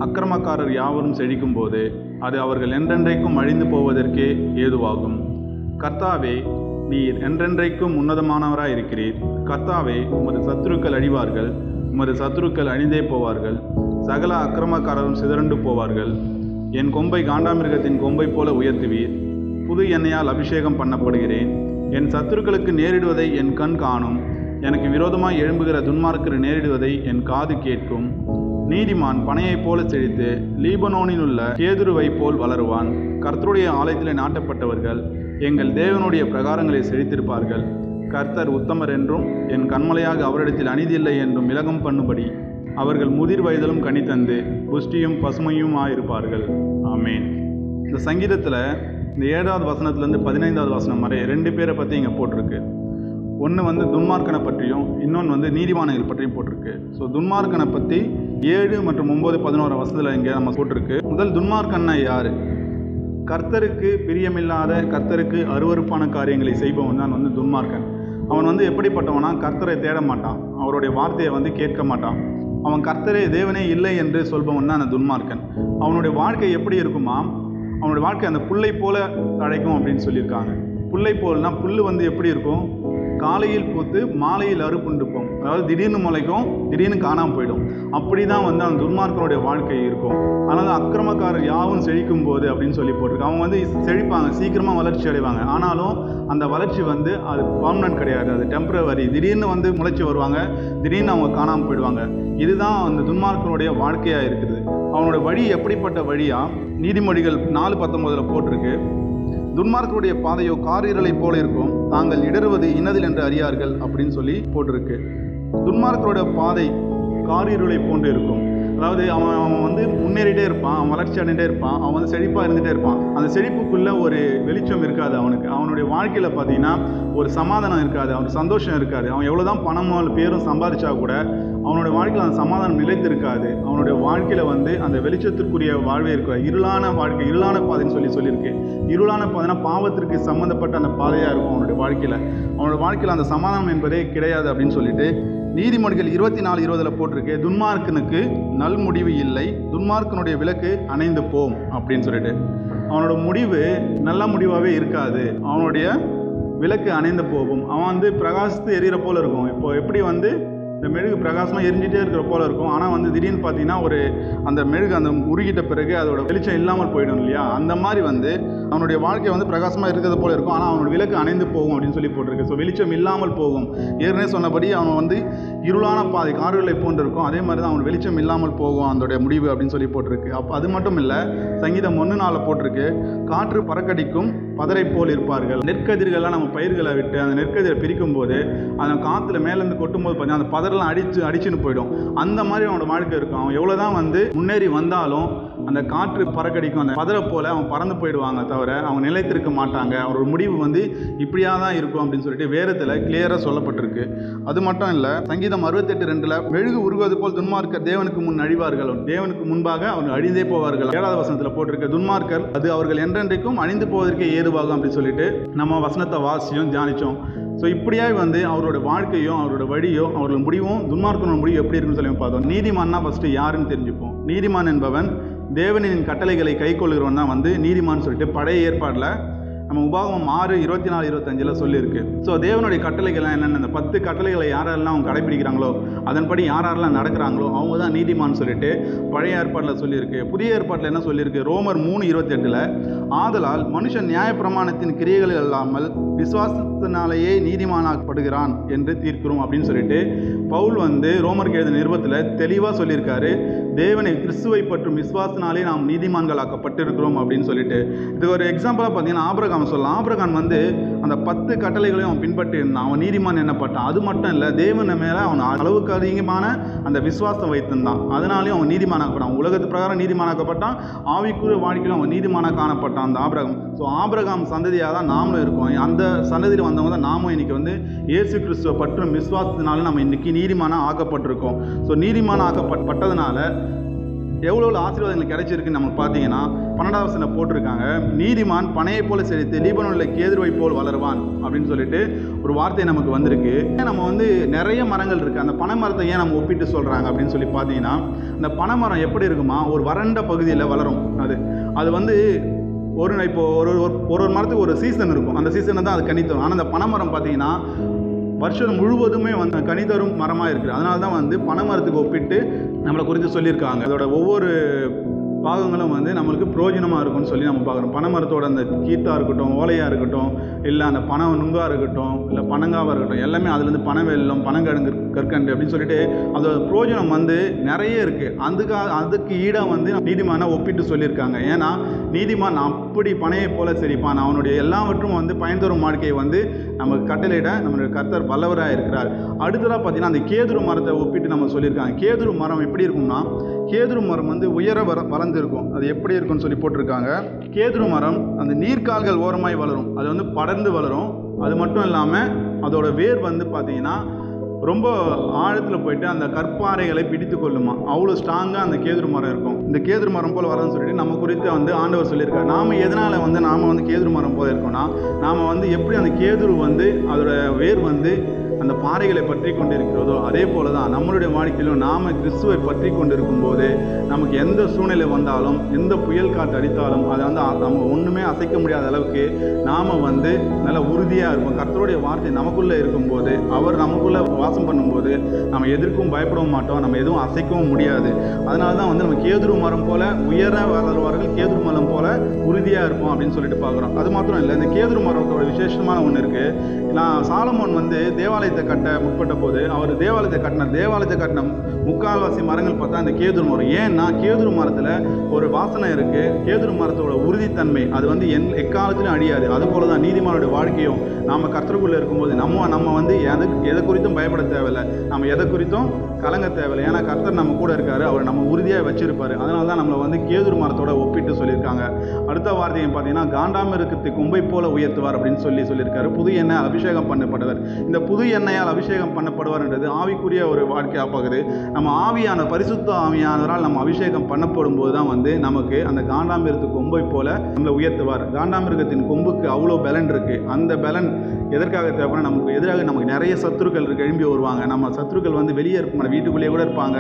அக்கிரமக்காரர் யாவரும் செழிக்கும் போது அது அவர்கள் என்றென்றைக்கும் அழிந்து போவதற்கே ஏதுவாகும். கர்த்தாவே நீர் என்றென்றைக்கும் உன்னதமானவராய் இருக்கிறீர். கர்த்தாவே உமது சத்துருக்கள் அழிவார்கள், உமது சத்துருக்கள் அழிந்தே போவார்கள். சகல அக்கிரமக்காரரும் சிதறண்டு போவார்கள். என் கொம்பை காண்டாமிருகத்தின் கொம்பை போல உயர்த்துவீர். புது எண்ணெயால் அபிஷேகம் பண்ணப்படுகிறேன். என் சத்துருக்களுக்கு நேரிடுவதை என் கண் காணும். எனக்கு விரோதமாய் எழும்புகிற துன்மார்க்கர் நேரிடுவதை என் காது கேட்கும். நீதிமான் பனையைப் போல செழித்து லீபனோனில் உள்ள கேதுருவை போல் வளருவான். கர்த்தருடைய ஆலயத்திலே நாட்டப்பட்டவர்கள் எங்கள் தேவனுடைய பிரகாரங்களை செழித்திருப்பார்கள். கர்த்தர் உத்தமர் என்றும் என் கண்மலையாக அவரிடத்தில் அநீதியில்லை என்றும் விலகம் பண்ணும்படி அவர்கள் முதிர் வயதிலும் கனி தந்து புஷ்டியும் பசுமையுமாயிருப்பார்கள். ஆமேன். இந்த சங்கீதத்தில் இந்த 7வது வசனத்துலேருந்து 15வது வசனம் வரை 2 பேரை பற்றி இங்கே போட்டிருக்கு. ஒன்று துன்மார்க்கனை பற்றியும் இன்னொன்று நீதிமான்கள் பற்றியும் போட்டிருக்கு. ஸோ துன்மார்க்கனை பற்றி 7 மற்றும் 9, 11 வசனத்தில் இங்கே நம்ம போட்டிருக்கு. முதல் துன்மார்க்கன்னா யார்? கர்த்தருக்கு பிரியமில்லாத, கர்த்தருக்கு அருவருப்பான காரியங்களை செய்பவன் தான் துன்மார்க்கன். அவன் எப்படிப்பட்டவனா, கர்த்தரை தேட மாட்டான், அவருடைய வார்த்தையை கேட்க மாட்டான். அவன் கர்த்தரே தேவனே இல்லை என்று சொல்பவன் தான் அந்த துன்மார்க்கன். அவனுடைய வாழ்க்கை எப்படி இருக்குமா, அவனுடைய வாழ்க்கை அந்த புல்லை போல தழைக்கும் அப்படின்னு சொல்லியிருக்காங்க. புல்லை போல்னா புல் எப்படி இருக்கும், காலையில் பூத்து மாலையில் அறுப்புண்டுப்போம். அதாவது திடீர்னு முளைக்கும், திடீர்னு காணாமல் போயிடும். அப்படி தான் அந்த துன்மார்க்கனுடைய வாழ்க்கை இருக்கும். அதனால் அக்கிரமக்காரர் யாவும் செழிக்கும் போது அப்படின்னு சொல்லி போட்டிருக்கு. அவங்க செழிப்பாங்க, சீக்கிரமாக வளர்ச்சி அடைவாங்க. ஆனாலும் அந்த வளர்ச்சி அது பர்மனன்ட் கிடையாது, அது டெம்பரவரி. திடீர்னு முளைச்சி வருவாங்க, திடீர்னு அவங்க காணாமல் போயிடுவாங்க. இதுதான் அந்த துன்மார்க்கனுடைய வாழ்க்கையாக இருக்குது. அவனுடைய வழி எப்படிப்பட்ட வழியா, நீதிமொழிகள் 4:19 போட்டிருக்கு. துன்மார்க்கருடைய பாதையோ காரிருளை போல இருக்கும், தாங்கள் இடறுவது இன்னதில் என்று அறியார்கள் அப்படின்னு சொல்லி போட்டிருக்கு. துன்மார்க்கருடைய பாதை காரிருளை போன்று இருக்கும். அதாவது அவன் முன்னேறிட்டே இருப்பான், அவன் வளர்ச்சி அடைந்தே இருப்பான், அவன் செழிப்பாக இருந்துகிட்டே இருப்பான். அந்த செழிப்புக்குள்ளே ஒரு வெளிச்சம் இருக்காது அவனுக்கு. அவனுடைய வாழ்க்கையில் பார்த்தீங்கன்னா ஒரு சமாதானம் இருக்காது, அவனுக்கு சந்தோஷம் இருக்காது. அவன் எவ்வளோ தான் பணமும் பேரும் சம்பாதிச்சா கூட அவனுடைய வாழ்க்கையில் அந்த சமாதானம் நிலைத்து இருக்காது. அவனுடைய வாழ்க்கையில் அந்த வெளிச்சத்திற்குரிய வாழ்வே இருக்க இருளான வாழ்க்கை, இருளான பாதைன்னு சொல்லியிருக்கு. இருளான பாதைனா பாவத்திற்கு சம்மந்தப்பட்ட அந்த பாதையாக இருக்கும் அவனுடைய வாழ்க்கையில் அந்த சமாதானம் என்பதே கிடையாது அப்படின்னு சொல்லிட்டு நீதிமொழிகள் 24:20 போட்டிருக்கு. துன்மார்க்கனுக்கு நல் முடிவு இல்லை, துன்மார்க்கனுடைய விளக்கு அணைந்து போம் அப்படின்னு சொல்லிட்டு. அவனோட முடிவு நல்ல முடிவாகவே இருக்காது, அவனுடைய விளக்கு அணைந்து போகும். அவன் பிரகாசித்து எரிகிற போல இருக்கும். இப்போ எப்படி இந்த மெழுகு பிரகாசமாக எரிஞ்சிட்டே இருக்கிற போல இருக்கும். ஆனால் திடீர்னு பார்த்தீங்கன்னா அந்த மெழுகு உருகிட்ட பிறகு அதோட வெளிச்சம் இல்லாமல் போயிடும் இல்லையா. அந்த மாதிரி அவனுடைய வாழ்க்கை பிரகாசமாக இருக்கிறது போல இருக்கும். ஆனால் அவனோட விளக்கு அணைந்து போகும் அப்படின்னு சொல்லி போட்டிருக்கு. ஸோ வெளிச்சம் இல்லாமல் போகும். ஏற்கனவே சொன்னபடி அவன் இருளான பாதை கார்களை போன்று இருக்கும். அதே மாதிரி தான் அவன் வெளிச்சம் இல்லாமல் போகும் அதோடைய முடிவு அப்படின்னு சொல்லி போட்டிருக்கு. அப்போ அது மட்டும் இல்லை, சங்கீதம் 1:4 போட்டிருக்கு. காற்று பறக்கடிக்கும் பதரை போல் இருப்பார்கள். நெற்கதிர்கள்லாம் நம்ம பயிர்களை விட்டு அந்த நெற்கதிரை பிரிக்கும் போது அந்த காற்றுல மேலேருந்து கொட்டும்போது பார்த்தீங்கன்னா அந்த பதரெல்லாம் அடிச்சுன்னு போயிடும். அந்த மாதிரி அவனோட வாழ்க்கை இருக்கும். அவன் எவ்வளோதான் முன்னேறி வந்தாலும் அந்த காற்று பறக்கடிக்கும் அந்த பதரை போல அவன் பறந்து போயிடுவாங்க, தவிர அவங்க நிலைத்திருக்க மாட்டாங்க. அவரோட முடிவு இப்படியா தான் இருக்கும் அப்படின்னு சொல்லிட்டு வேதத்தில் கிளியராக சொல்லப்பட்டிருக்கு. அது மட்டும் இல்லை, சங்கீதம் 68:2 மெழுகு உருகுவது போல் துன்மார்க்கர் தேவனுக்கு முன் அழிவார்கள், தேவனுக்கு முன்பாக அவங்க அழிந்தே போவார்கள். 7வது வசனத்தில் போட்டிருக்கு. துன்மார்க்கர் அது அவர்கள் என்றென்றைக்கும் அழிந்து போவதற்கே ஏதுவாகும் அப்படின்னு சொல்லிட்டு நம்ம வசனத்தை வாசியும் தியானிச்சோம். ஸோ இப்படியாக அவரோட வாழ்க்கையும் அவரோட வழியும் அவரோட முடிவும் துன்மார்க்கனோட முடிவு எப்படி இருக்குன்னு சொல்லி பார்த்தோம். நீதிமான்னா ஃபஸ்ட்டு யாருன்னு தெரிஞ்சுப்போம். நீதிமான் என்பவன் தேவனின் கட்டளைகளை கை கொள்கிறவன் தான் நீதிமான்னு சொல்லிட்டு பழைய ஏற்பாடில் நம்ம உபாகமம் 6:24-25 சொல்லியிருக்கு. ஸோ தேவனுடைய கட்டளைகள்லாம் என்னென்ன, இந்த 10 கட்டளைகளை யாரெல்லாம் அவங்க கடைபிடிக்கிறாங்களோ அதன்படி யாரெல்லாம் நடக்கிறாங்களோ அவங்க தான் நீதிமான்னு சொல்லிட்டு பழைய ஏற்பாட்டில் சொல்லியிருக்கு. புதிய ஏற்பாட்டில் என்ன சொல்லியிருக்கு, ரோமர் 3:28 ஆதலால் மனுஷன் நியாயப்பிரமாணத்தின் கிரியைகள் இல்லாமல் விசுவாசத்தினாலேயே நீதிமானாக்கப்படுகிறான் என்று தீர்க்கிறோம் அப்படின்னு சொல்லிட்டு பவுல் ரோமருக்கு எழுதின நிருபத்தில் தெளிவாக சொல்லியிருக்காரு. தேவனை கிறிஸ்துவை பற்றும் விசுவாசனாலே நாம் நீதிமான்களாக்கப்பட்டிருக்கிறோம் அப்படின்னு சொல்லிட்டு. இதுக்கு ஒரு எக்ஸாம்பிளாக பார்த்தீங்கன்னா ஆபிரகாம் சொல்லலாம். ஆபிரகாம் அந்த 10 கட்டளைகளையும் அவன் பின்பற்றி இருந்தான், அவன் நீதிமான் என்னப்பட்டான். அது மட்டும் இல்லை, தேவனை மேலே அவன் அளவுக்கு அதிகமான அந்த விசுவாசம் வைத்திருந்தான். அதனாலையும் அவன் நீதிமானாக்கப்பட்டான். உலகத்து பிரகாரம் நீதிமானாக்கப்பட்டான், ஆவிக்குரிய வாழ்க்கையிலும் அவன் நீதிமானாக காணப்பட்டான் அந்த ஆபிரகாம். ஸோ ஆபிரகாம் சந்ததியாக தான் நாமளும் இருக்கோம். அந்த சந்ததியில் வந்தவங்க தான் நாமும் இன்றைக்கி இயேசு கிறிஸ்துவை பற்றும் விசுவாசத்தினால நம்ம இன்றைக்கி நீதிமானாக ஆக்கப்பட்டிருக்கோம். ஸோ நீதிமானாக ஆக்கப்பட்டதுனால எவ்வளோ ஆசீர்வாதங்கள் கிடைச்சிருக்குன்னு நம்ம பார்த்தீங்கன்னா 12வது வசனம் போட்டிருக்காங்க. நீதிமான் பனையை போல செழித்து லீபனோனில் கேதுருவை போல் வளருவான் அப்படின்னு சொல்லிட்டு ஒரு வார்த்தை நமக்கு வந்திருக்கு. நம்ம நிறைய மரங்கள் இருக்குது, அந்த பனை மரத்தை ஏன் நம்ம ஒப்பிட்டு சொல்கிறாங்க அப்படின்னு சொல்லி பார்த்தீங்கன்னா, இந்த பனை மரம் எப்படி இருக்குமா, ஒரு வறண்ட பகுதியில் வளரும். அது இப்போ ஒரு மரத்துக்கு ஒரு சீசன் இருக்கும், அந்த சீசனை தான் அது கனி தரும். ஆனால் அந்த பனை மரம் பார்த்தீங்கன்னா வருஷம் முழுவதுமே கனி தரும் மரமாக இருக்குது. அதனால தான் பனை மரத்துக்கு ஒப்பிட்டு நம்மளை குறித்து சொல்லியிருக்காங்க. அதோட ஒவ்வொரு பாகங்களும் நம்மளுக்கு பிரயோஜனமாக இருக்கும்னு சொல்லி நம்ம பார்க்குறோம். பனை மரத்தோட அந்த கீத்தாக இருக்கட்டும், ஓலையாக இருக்கட்டும், இல்லை அந்த பனை நுங்காக இருக்கட்டும், இல்லை பனங்காவாக இருக்கட்டும், எல்லாமே அதுலேருந்து பனை வெல்லம், பனங்கிழங்கு கற்கண்டு அப்படின்னு சொல்லிட்டு அதோட பிரயோஜனம் நிறைய இருக்குது. அதுக்கு ஈடாக நீதிமானை ஒப்பிட்டு சொல்லியிருக்காங்க. ஏன்னா நீதிமான் அப்படி பனையை போல செழிப்பான், அவனுடைய எல்லாவற்றும் பயன் தரும் வாழ்க்கையை நமக்கு கட்டளையிட நம்மளுடைய கர்த்தர் வல்லவராக இருக்கிறார். அடுத்ததாக பார்த்தீங்கன்னா அந்த கேதுரு மரத்தை ஒப்பிட்டு நம்ம சொல்லியிருக்காங்க. கேதுரு மரம் எப்படி இருக்கும்னா, கேதுரு மரம் உயர வளர்ந்துருக்கும். அது எப்படி இருக்குன்னு சொல்லி போட்டிருக்காங்க. கேதுரு மரம் அந்த நீர்க்கால்கள் ஓரமாய் வளரும், அது படர்ந்து வளரும். அது மட்டும் இல்லாமல் அதோட வேர் பார்த்தீங்கன்னா ரொம்ப ஆழத்தில் போயிட்டு அந்த கற்பாறைகளை பிடித்து கொள்ளுமா. அவ்வளோ ஸ்ட்ராங்காக அந்த கேதுரு மரம் இருக்கும். இந்த கேதுரு மரம் போல் வரணும்னு சொல்லிட்டு நம்ம குறித்து வந்து ஆண்டவர் சொல்லியிருக்காரு. நாம் எதனால் வந்து நாம் வந்து கேதுரு மரம் போல இருக்கோம்னா, நாம் வந்து எப்படி அந்த கேதுரு வந்து அதோட வேர் வந்து அந்த பாறைகளை பற்றி கொண்டு இருக்கிறதோ அதே போல தான் நம்மளுடைய வாழ்க்கையிலும் நாம் கிறிஸ்துவை பற்றி கொண்டு இருக்கும்போது நமக்கு எந்த சூழ்நிலை வந்தாலும், எந்த புயல் காற்று அடித்தாலும் அதை வந்து நம்ம ஒன்றுமே அசைக்க முடியாத அளவுக்கு நாம் வந்து நல்ல உறுதியாக இருப்போம். கர்த்தருடைய வார்த்தை நமக்குள்ளே இருக்கும்போது, அவர் நமக்குள்ளே வாசம் பண்ணும்போது நம்ம எதற்கும் பயப்படவும் மாட்டோம், நம்ம எதுவும் அசைக்கவும் முடியாது. அதனால தான் வந்து நம்ம கேதுரு மரம் போல உயர வளருவார்கள், கேதுரு மரம் போல உறுதியாக இருப்போம் அப்படின்னு சொல்லிட்டு பார்க்குறோம். அது மாத்திரம் இல்லை, இந்த கேதுரு மரத்தோட விசேஷமான ஒன்று இருக்குது. சாலமோன் வந்து தேவாலயத்தை கட்ட முற்பட்ட போது அவர் தேவாலயத்தை கட்டின முக்கால்வாசி மரங்கள் பார்த்தா இந்த கேதுரு மரம். ஏன்னா கேதுரு மரத்தில் ஒரு வாசனை இருக்குது. கேதுரு மரத்தோட உறுதித்தன்மை அது வந்து எக்காலத்திலும் அழியாது. அதுபோல தான் நீதிமானுடைய வாழ்க்கையும் நாம் கர்த்தருக்குள்ளே இருக்கும்போது நம்ம வந்து எதை குறித்தும் பயப்பட தேவையில்லை, நம்ம எதை குறித்தும் கலங்க தேவையில்லை. ஏன்னா கர்த்தர் நம்ம கூட இருக்காரு, அவர் நம்ம உறுதியாக வச்சிருப்பாரு. அதனால தான் நம்மளை வந்து கேதுரு மரத்தோட ஒப்பிட்டு சொல்லியிருக்காங்க. அடுத்த வார்த்தையை பார்த்தீங்கன்னா காண்டாமிருகத்தை கொம்பை போல உயர்த்துவார் அப்படின்னு சொல்லியிருக்காரு. புது எண்ணெய் அபிஷேகம் பண்ணப்படுவார். இந்த புது எண்ணெயால் அபிஷேகம் பண்ணப்படுவார்ன்றது ஆவிக்குரிய ஒரு வாழ்க்கையாக பார்க்குது. நம்ம ஆவியான பரிசுத்த ஆவியானவரால் நம்ம அபிஷேகம் பண்ணப்படும் போது தான் வந்து நமக்கு அந்த காண்டாமிருகத்து கொம்பை போல நம்மளை உயர்த்துவார். காண்டாமிருகத்தின் கொம்புக்கு அவ்வளோ பலன் இருக்குது. அந்த பலன் எதற்காக தேவைப்பட நமக்கு எதிராக நமக்கு நிறைய சத்துருக்கள் எழும்பி வருவாங்க. நம்ம சத்துருக்கள் வந்து வெளியே இருப்பாங்க, வீட்டுக்குள்ளேயே கூட இருப்பாங்க,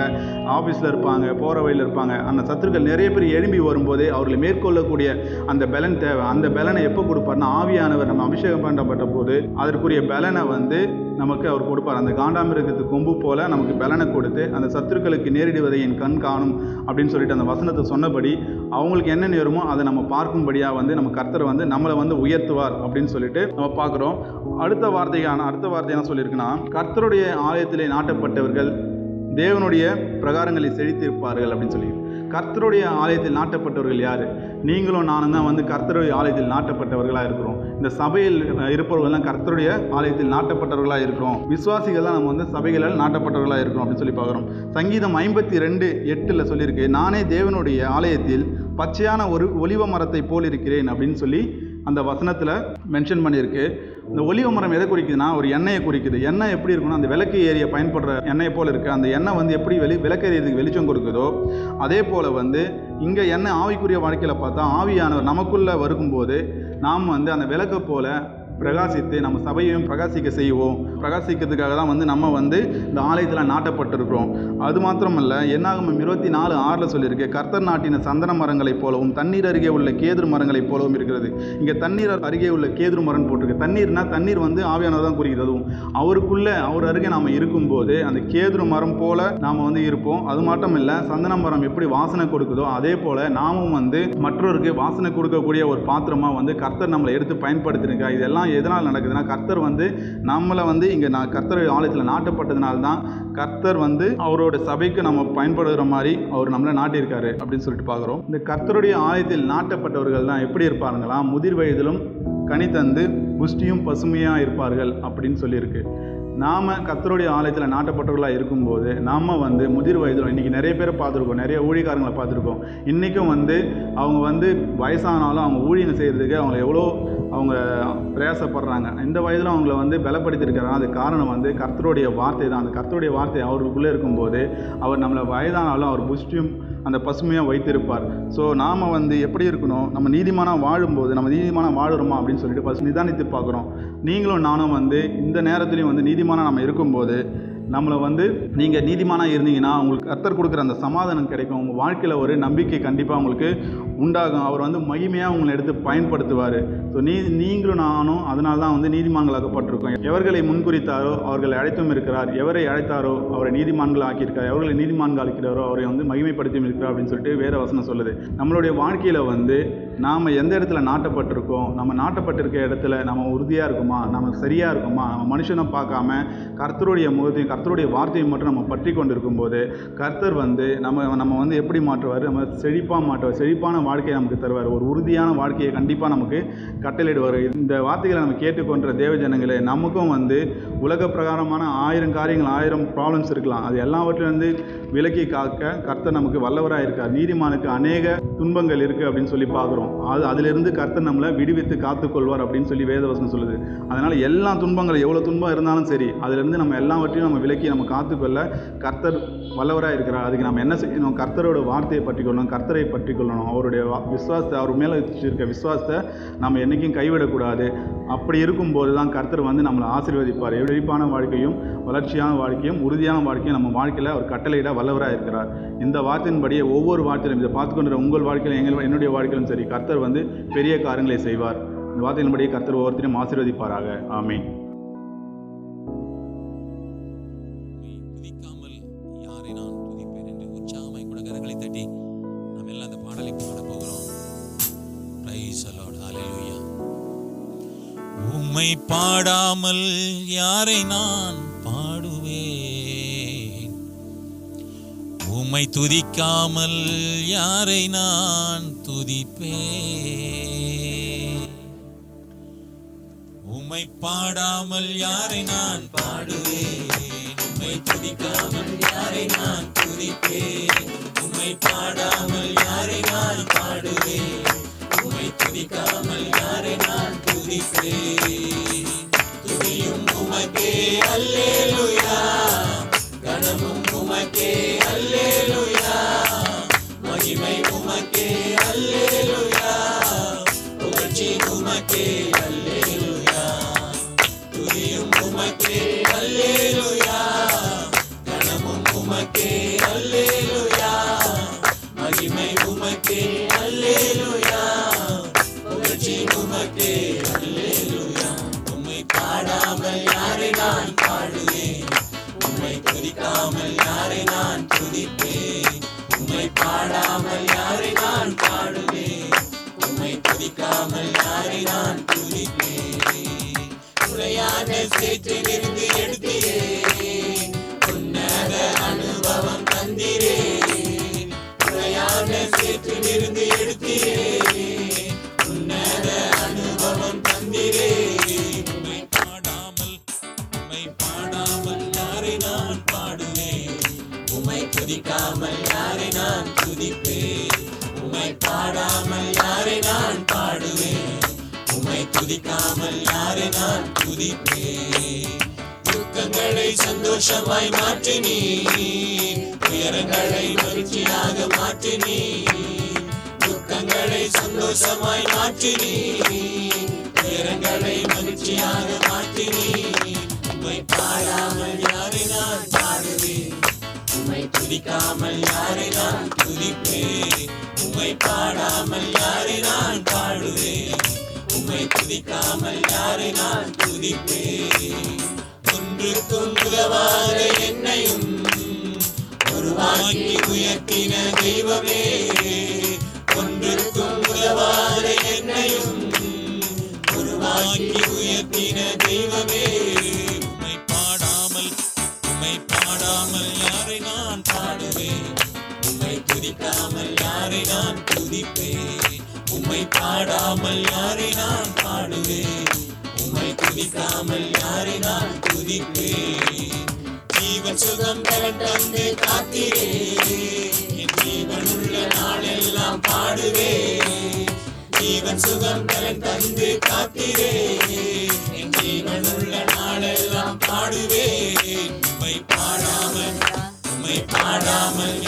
ஆஃபீஸில் இருப்பாங்க, போகிற வழியில் இருப்பாங்க. அந்த சத்துருக்கள் நிறைய பேர் எழும்பி வரும்போதே அவர்களை மேற்கொள்ளக்கூடிய அந்த பலன் தேவை. அந்த பலனை எப்போ கொடுப்பார்னா ஆவியானவர் நம்ம அபிஷேகம் பண்ணப்பட்ட போது அதற்குரிய பலனை வந்து நமக்கு அவர் கொடுப்பார். அந்த காண்டாமிருகத்து கொம்பு போல நமக்கு பலனை கொடுத்து அந்த சத்துருக்களுக்கு நேரிடுவதை என் கண் காணும் அப்படின்னு சொல்லிட்டு அந்த வசனத்தை சொன்னபடி அவங்களுக்கு என்ன நேருமோ அதை நம்ம பார்க்கும்படியாக வந்து நம்ம கர்த்தர் வந்து நம்மளை வந்து உயர்த்துவார் அப்படின்னு சொல்லிட்டு நம்ம பார்க்குறோம். அடுத்த வார்த்தை என்ன சொல்லியிருக்குன்னா, கர்த்தருடைய ஆலயத்திலே நாட்டப்பட்டவர்கள் தேவனுடைய பிரகாரங்களை செழித்திருப்பார்கள் அப்படின்னு சொல்லி. கர்த்தருடைய ஆலயத்தில் நாட்டப்பட்டவர்கள் யார்? நீங்களும் நானும் தான் வந்து கர்த்தருடைய ஆலயத்தில் நாட்டப்பட்டவர்களாக இருக்கிறோம். இந்த சபையில் இருப்பவர்கள்லாம் கர்த்தருடைய ஆலயத்தில் நாட்டப்பட்டவர்களாக இருக்கிறோம். விசுவாசிகள் தான் நம்ம வந்து சபைகளால் நாட்டப்பட்டவர்களாக இருக்கிறோம் அப்படின்னு சொல்லி பார்க்குறோம். சங்கீதம் 52:8 சொல்லியிருக்கு, நானே தேவனுடைய ஆலயத்தில் பச்சையான ஒரு ஒலிவ மரத்தை போல் இருக்கிறேன் அப்படின்னு சொல்லி அந்த வசனத்தில் மென்ஷன் பண்ணியிருக்கு. இந்த ஒலிவ மரம் எதை குறிக்குதுன்னா ஒரு எண்ணெயை குறிக்குது. எண்ணெய் எப்படி இருக்குன்னா அந்த விளக்கு ஏரிய பயன்படுற எண்ணெயை போல் இருக்குது. அந்த எண்ணெய் வந்து எப்படி விளக்கு எரியதுக்கு வெளிச்சம் கொடுக்குதோ அதே போல் வந்து இங்கே எண்ணெய் ஆவிக்குரிய வாழ்க்கையில் பார்த்தா ஆவியானவர் நமக்குள்ளே வரும்போது நாம் வந்து அந்த விளக்கை போல் பிரகாசித்து நம்ம சபையையும் பிரகாசிக்க செய்வோம். பிரகாசிக்கிறதுக்காக தான் வந்து நம்ம வந்து இந்த ஆலயத்தில் நாட்டப்பட்டிருக்கிறோம். அது மாத்திரமல்ல, என்னாகமம் 24:6 சொல்லியிருக்கு, கர்த்தர் நாட்டின சந்தன மரங்களைப் போலவும் தண்ணீர் அருகே உள்ள கேதுரு மரங்களைப் போலவும் இருக்கிறது. இங்கே தண்ணீர் அருகே உள்ள கேதுரு மரம் போட்டிருக்கு. தண்ணீர் வந்து ஆவியானவர் தான் குறிக்கிறது. அதுவும் அவர் அருகே நாம் இருக்கும்போது அந்த கேதுரு மரம் போல நாம் வந்து இருப்போம். அது மட்டும் இல்லை, சந்தன மரம் எப்படி வாசனை கொடுக்குதோ அதே போல் நாமும் வந்து மற்றவருக்கு வாசனை கொடுக்கக்கூடிய ஒரு பாத்திரமாக வந்து கர்த்தர் நம்மளை எடுத்து பயன்படுத்திருக்கா. இதெல்லாம் எதனால் நடக்குதுன்னா கர்த்தர் வந்து நம்மளை வந்து இங்கே கர்த்தர் ஆலயத்தில் நாட்டப்பட்டதுனால தான் கர்த்தர் வந்து அவரோட சபைக்கு நம்ம பயன்படுகிற மாதிரி அவர் நம்மளை நாட்டியிருக்காரு அப்படின்னு சொல்லிட்டு பார்க்குறோம். இந்த கர்த்தருடைய ஆலயத்தில் நாட்டப்பட்டவர்கள் தான் எப்படி இருப்பாருங்களாம், முதிர் வயதிலும் கனி தந்து புஷ்டியும் பசுமையாக இருப்பார்கள் அப்படின்னு சொல்லியிருக்கு. நாம் கர்த்தருடைய ஆலயத்தில் நாட்டப்பட்டவர்களாக இருக்கும்போது நாம் வந்து முதிர் வயதில் இன்றைக்கி நிறைய பேரை பார்த்துருக்கோம், நிறைய ஊழியக்காரங்களை பார்த்துருக்கோம். இன்றைக்கும் வந்து அவங்க வந்து வயசானாலும் அவங்க ஊழியம் செய்கிறதுக்கு அவங்க பிரயாசப்படுறாங்க. இந்த வயதில் அவங்கள வந்து பலப்படுத்தியிருக்கிறாங்க. அது காரணம் வந்து கர்த்தருடைய வார்த்தை தான். அந்த கர்த்தருடைய வார்த்தை அவருக்குள்ளே இருக்கும்போது அவர் நம்மளை வயதானாலும் அவர் புஷ்டியும் அந்த பசுமையாக வைத்திருப்பார். ஸோ நாம் வந்து எப்படி இருக்கணும், நம்ம நீதிமானாக வாழும்போது நம்ம நீதிமானாக வாழுறோமா அப்படின்னு சொல்லிட்டு ஃபஸ்ட் நிதானித்து பார்க்குறோம். நீங்களும் நானும் வந்து இந்த நேரத்துலையும் வந்து நீதிமானாக நம்ம இருக்கும்போது நம்மளை வந்து நீங்கள் நீதிமானாக இருந்தீங்கன்னா உங்களுக்கு கர்த்தர் கொடுக்குற அந்த சமாதானம் கிடைக்கும். உங்கள் வாழ்க்கையில் ஒரு நம்பிக்கை கண்டிப்பாக உங்களுக்கு உண்டாகும். அவர் வந்து மகிமையாக உங்களை எடுத்து பயன்படுத்துவார். ஸோ நீங்களும் நானும் அதனால தான் வந்து நீதிமான்களாக்கப்பட்டிருக்கோம். எவர்களை முன்குறித்தாரோ அவர்களை அழைத்தும் இருக்கிறார், எவரை அழைத்தாரோ அவரை நீதிமான்கள் ஆக்கியிருக்கார், எவர்களை நீதிமான்கள் ஆக்கிறாரோ அவரை வந்து மகிமைப்படுத்தியும் இருக்கிறார் அப்படின்னு சொல்லிட்டு வேத வசனம் சொல்லுது. நம்மளுடைய வாழ்க்கையில் வந்து நாம் எந்த இடத்துல நாட்டப்பட்டிருக்கோம், நம்ம நாட்டப்பட்டிருக்க இடத்துல நம்ம உறுதியாக இருக்குமா, நம்ம சரியாக இருக்குமா, நம்ம மனுஷனை பார்க்காம கர்த்தருடைய முகத்தையும் கர்த்தருடைய வார்த்தையும் மட்டும் நம்ம பற்றி கொண்டு இருக்கும்போது கர்த்தர் வந்து நம்ம வந்து எப்படி மாற்றுவார், நம்ம செழிப்பான வாழ்க்கையை நமக்கு தருவார். ஒரு உறுதியான வாழ்க்கையை கண்டிப்பாக நமக்கு கட்டளையிடுவார். இந்த வார்த்தைகளை நம்ம கேட்டுக்கொண்ட தேவ ஜனங்களே, நமக்கும் வந்து உலக பிரகாரமான 1000 காரியங்கள் 1000 ப்ராப்ளம்ஸ் இருக்கலாம். அது எல்லாவற்றிலிருந்து விலக்கி காக்க கர்த்தர் நமக்கு வல்லவராக இருக்கார். நீதிமானுக்கு அநேக துன்பங்கள் இருக்குது அப்படின்னு சொல்லி பார்க்குறோம். அதிலிருந்து கர்த்தர் நம்மளை விடுவித்து காத்துக்கொள்வார் அப்படின்னு சொல்லி வேதவசனம் சொல்லுது. அதனால் எல்லா துன்பங்கள் எவ்வளோ துன்பம் இருந்தாலும் சரி அதிலிருந்து நம்ம எல்லாவற்றையும் நம்ம விலக்கி நம்ம காத்துக்கொள்ள கர்த்தர் வல்லவராக இருக்கிறார். அதுக்கு நம்ம என்ன செய்யணும்? கர்த்தரோட வார்த்தையை பற்றி கொள்ளணும், கர்த்தரை பற்றி கொள்ளணும். அவருடைய விசுவாசத்தை, அவர் மேலே வச்சிருக்க விசுவாசத்தை நம்ம என்றைக்கும் கைவிடக்கூடாது. அப்படி இருக்கும்போது தான் கர்த்தர் நம்மளை ஆசீர்வதிப்பார். செழிப்பான வாழ்க்கையும் வளர்ச்சியான வாழ்க்கையும் உறுதியான வாழ்க்கையும் நம்ம வாழ்க்கையில் அவர் கட்டளையிட வல்லவராக இருக்கிறார். இந்த வார்த்தையின்படியே ஒவ்வொரு வார்த்தையிலும் இதை பார்த்து கொண்டு உங்கள் வாழ்க்கையிலும் என்னுடைய வாழ்க்கையிலும் சரி, கர்த்தர் பெரிய காரியங்களை செய்வார். இந்த வார்த்தையின்படியே கர்த்தர் ஒவ்வொருத்தரையும் ஆசீர்வதிப்பாராக. ஆமென். துதிக்காமல் யாரை நான் துதிப்பேன் என்று உற்சாகமாய் கூட கரங்களை தட்டி நாம் எல்லாம் அந்த பாடலை பாட போகிறோம். Praise the Lord. ஹல்லேலூயா. உம்மை பாடாமல் யாரை நான் பாடுவேன், உம்மை துதிக்காமல் யாரை நான் துதிப்பேன், உம்மை பாடாமல் யாரை நான் பாடுவேன், உம்மை துதிக்காமல் யாரை நான் துதிப்பேன், உம்மை பாடாமல் யாரை நான் பாடுவேன், உம்மை துதிக்காமல் யாரை நான் துதிப்பேன். துதியும் உமக்கே அல்லேலூயா, கனமும் உமக்கே அல்லேலூயா, மகிமை உமக்கே அல்லேலூயா, புகழ்ச்சி உமக்கே அல்லேலூயா. துதியும் உமக்கே அல்லேலூயா, கனமும் உமக்கே அல்லேலூயா, மகிமை உமக்கே அல்லேலூயா, புகழ்ச்சி உமக்கே அல்லேலூயா. உம்மை பாடாமல் யாரை நான் பாடுவேன், உம்மை துதிக்காமல் யாரை நான் துதிப்பேன், உம்மை பாடாமல் யாரை நான் பாடுவேன், உம்மை துதிக்காமல் யாரை நான் துதிப்பேன். உரையாத சேற்றிலிருந்து எடுத்தீரே, உன்னத அனுபவம் தந்தீரே, உரையாத சேற்றிலிருந்து எடுத்தீரே, உன்னத அனுபவம் தந்தீரே. உம்மை பாடாமல் யாரை நான் பாடுவேன், உம்மை துதிக்காமல் யாரை நான் துதிப்பேன், உம்மை பாடாமல் யாரை நான் பாடுவேன், உம்மை துதிக்காமல் யாரை நான் துதிப்பேன். துக்கங்களை சந்தோஷமாய் மாற்றினீர், துயரங்களை மகிழ்ச்சியாக மாற்றினீர், துக்கங்களை சந்தோஷமாய் மாற்றினீர், துயரங்களை மகிழ்ச்சியாக மாற்றினீர். உம்மை பாடாமல் யாரை நான் பாடுவேன், உம்மை துதிக்காமல் யாரை நான் துதிப்பேன், உம்மை பாடாமல் யாரை நான் பாடுவேன், உம்மை துதிக்காமல் யாரை நான் துதிப்பேன். ஒன்றுக்கும் உதவாத என்னையும் உருவாக்கி உயர்த்தின தெய்வமே, ஒன்றுக்கும் உதவாத என்னையும் உருவாக்கி உயர்த்தின தெய்வமே. உம்மை பாடாமல் யாரை நான் பாடுவேன், உம்மை துதிக்காமல் யாரை நான் துதிப்பேன், உம்மை பாடாமல் யாரை நான் பாடுவேன், உம்மை துதிக்காமல் யாரை நான் துதிப்பேன். ஜீவன் சுகம் பலன் தந்து காத்தீரே, என் ஜீவனுள்ள நாளெல்லாம் பாடுவேன், ஜீவன் சுகம் பலன் தந்து காத்தீரே, என் ஜீவனுள்ள நாளெல்லாம் பாடுவேன். உம்மை பாடாமல்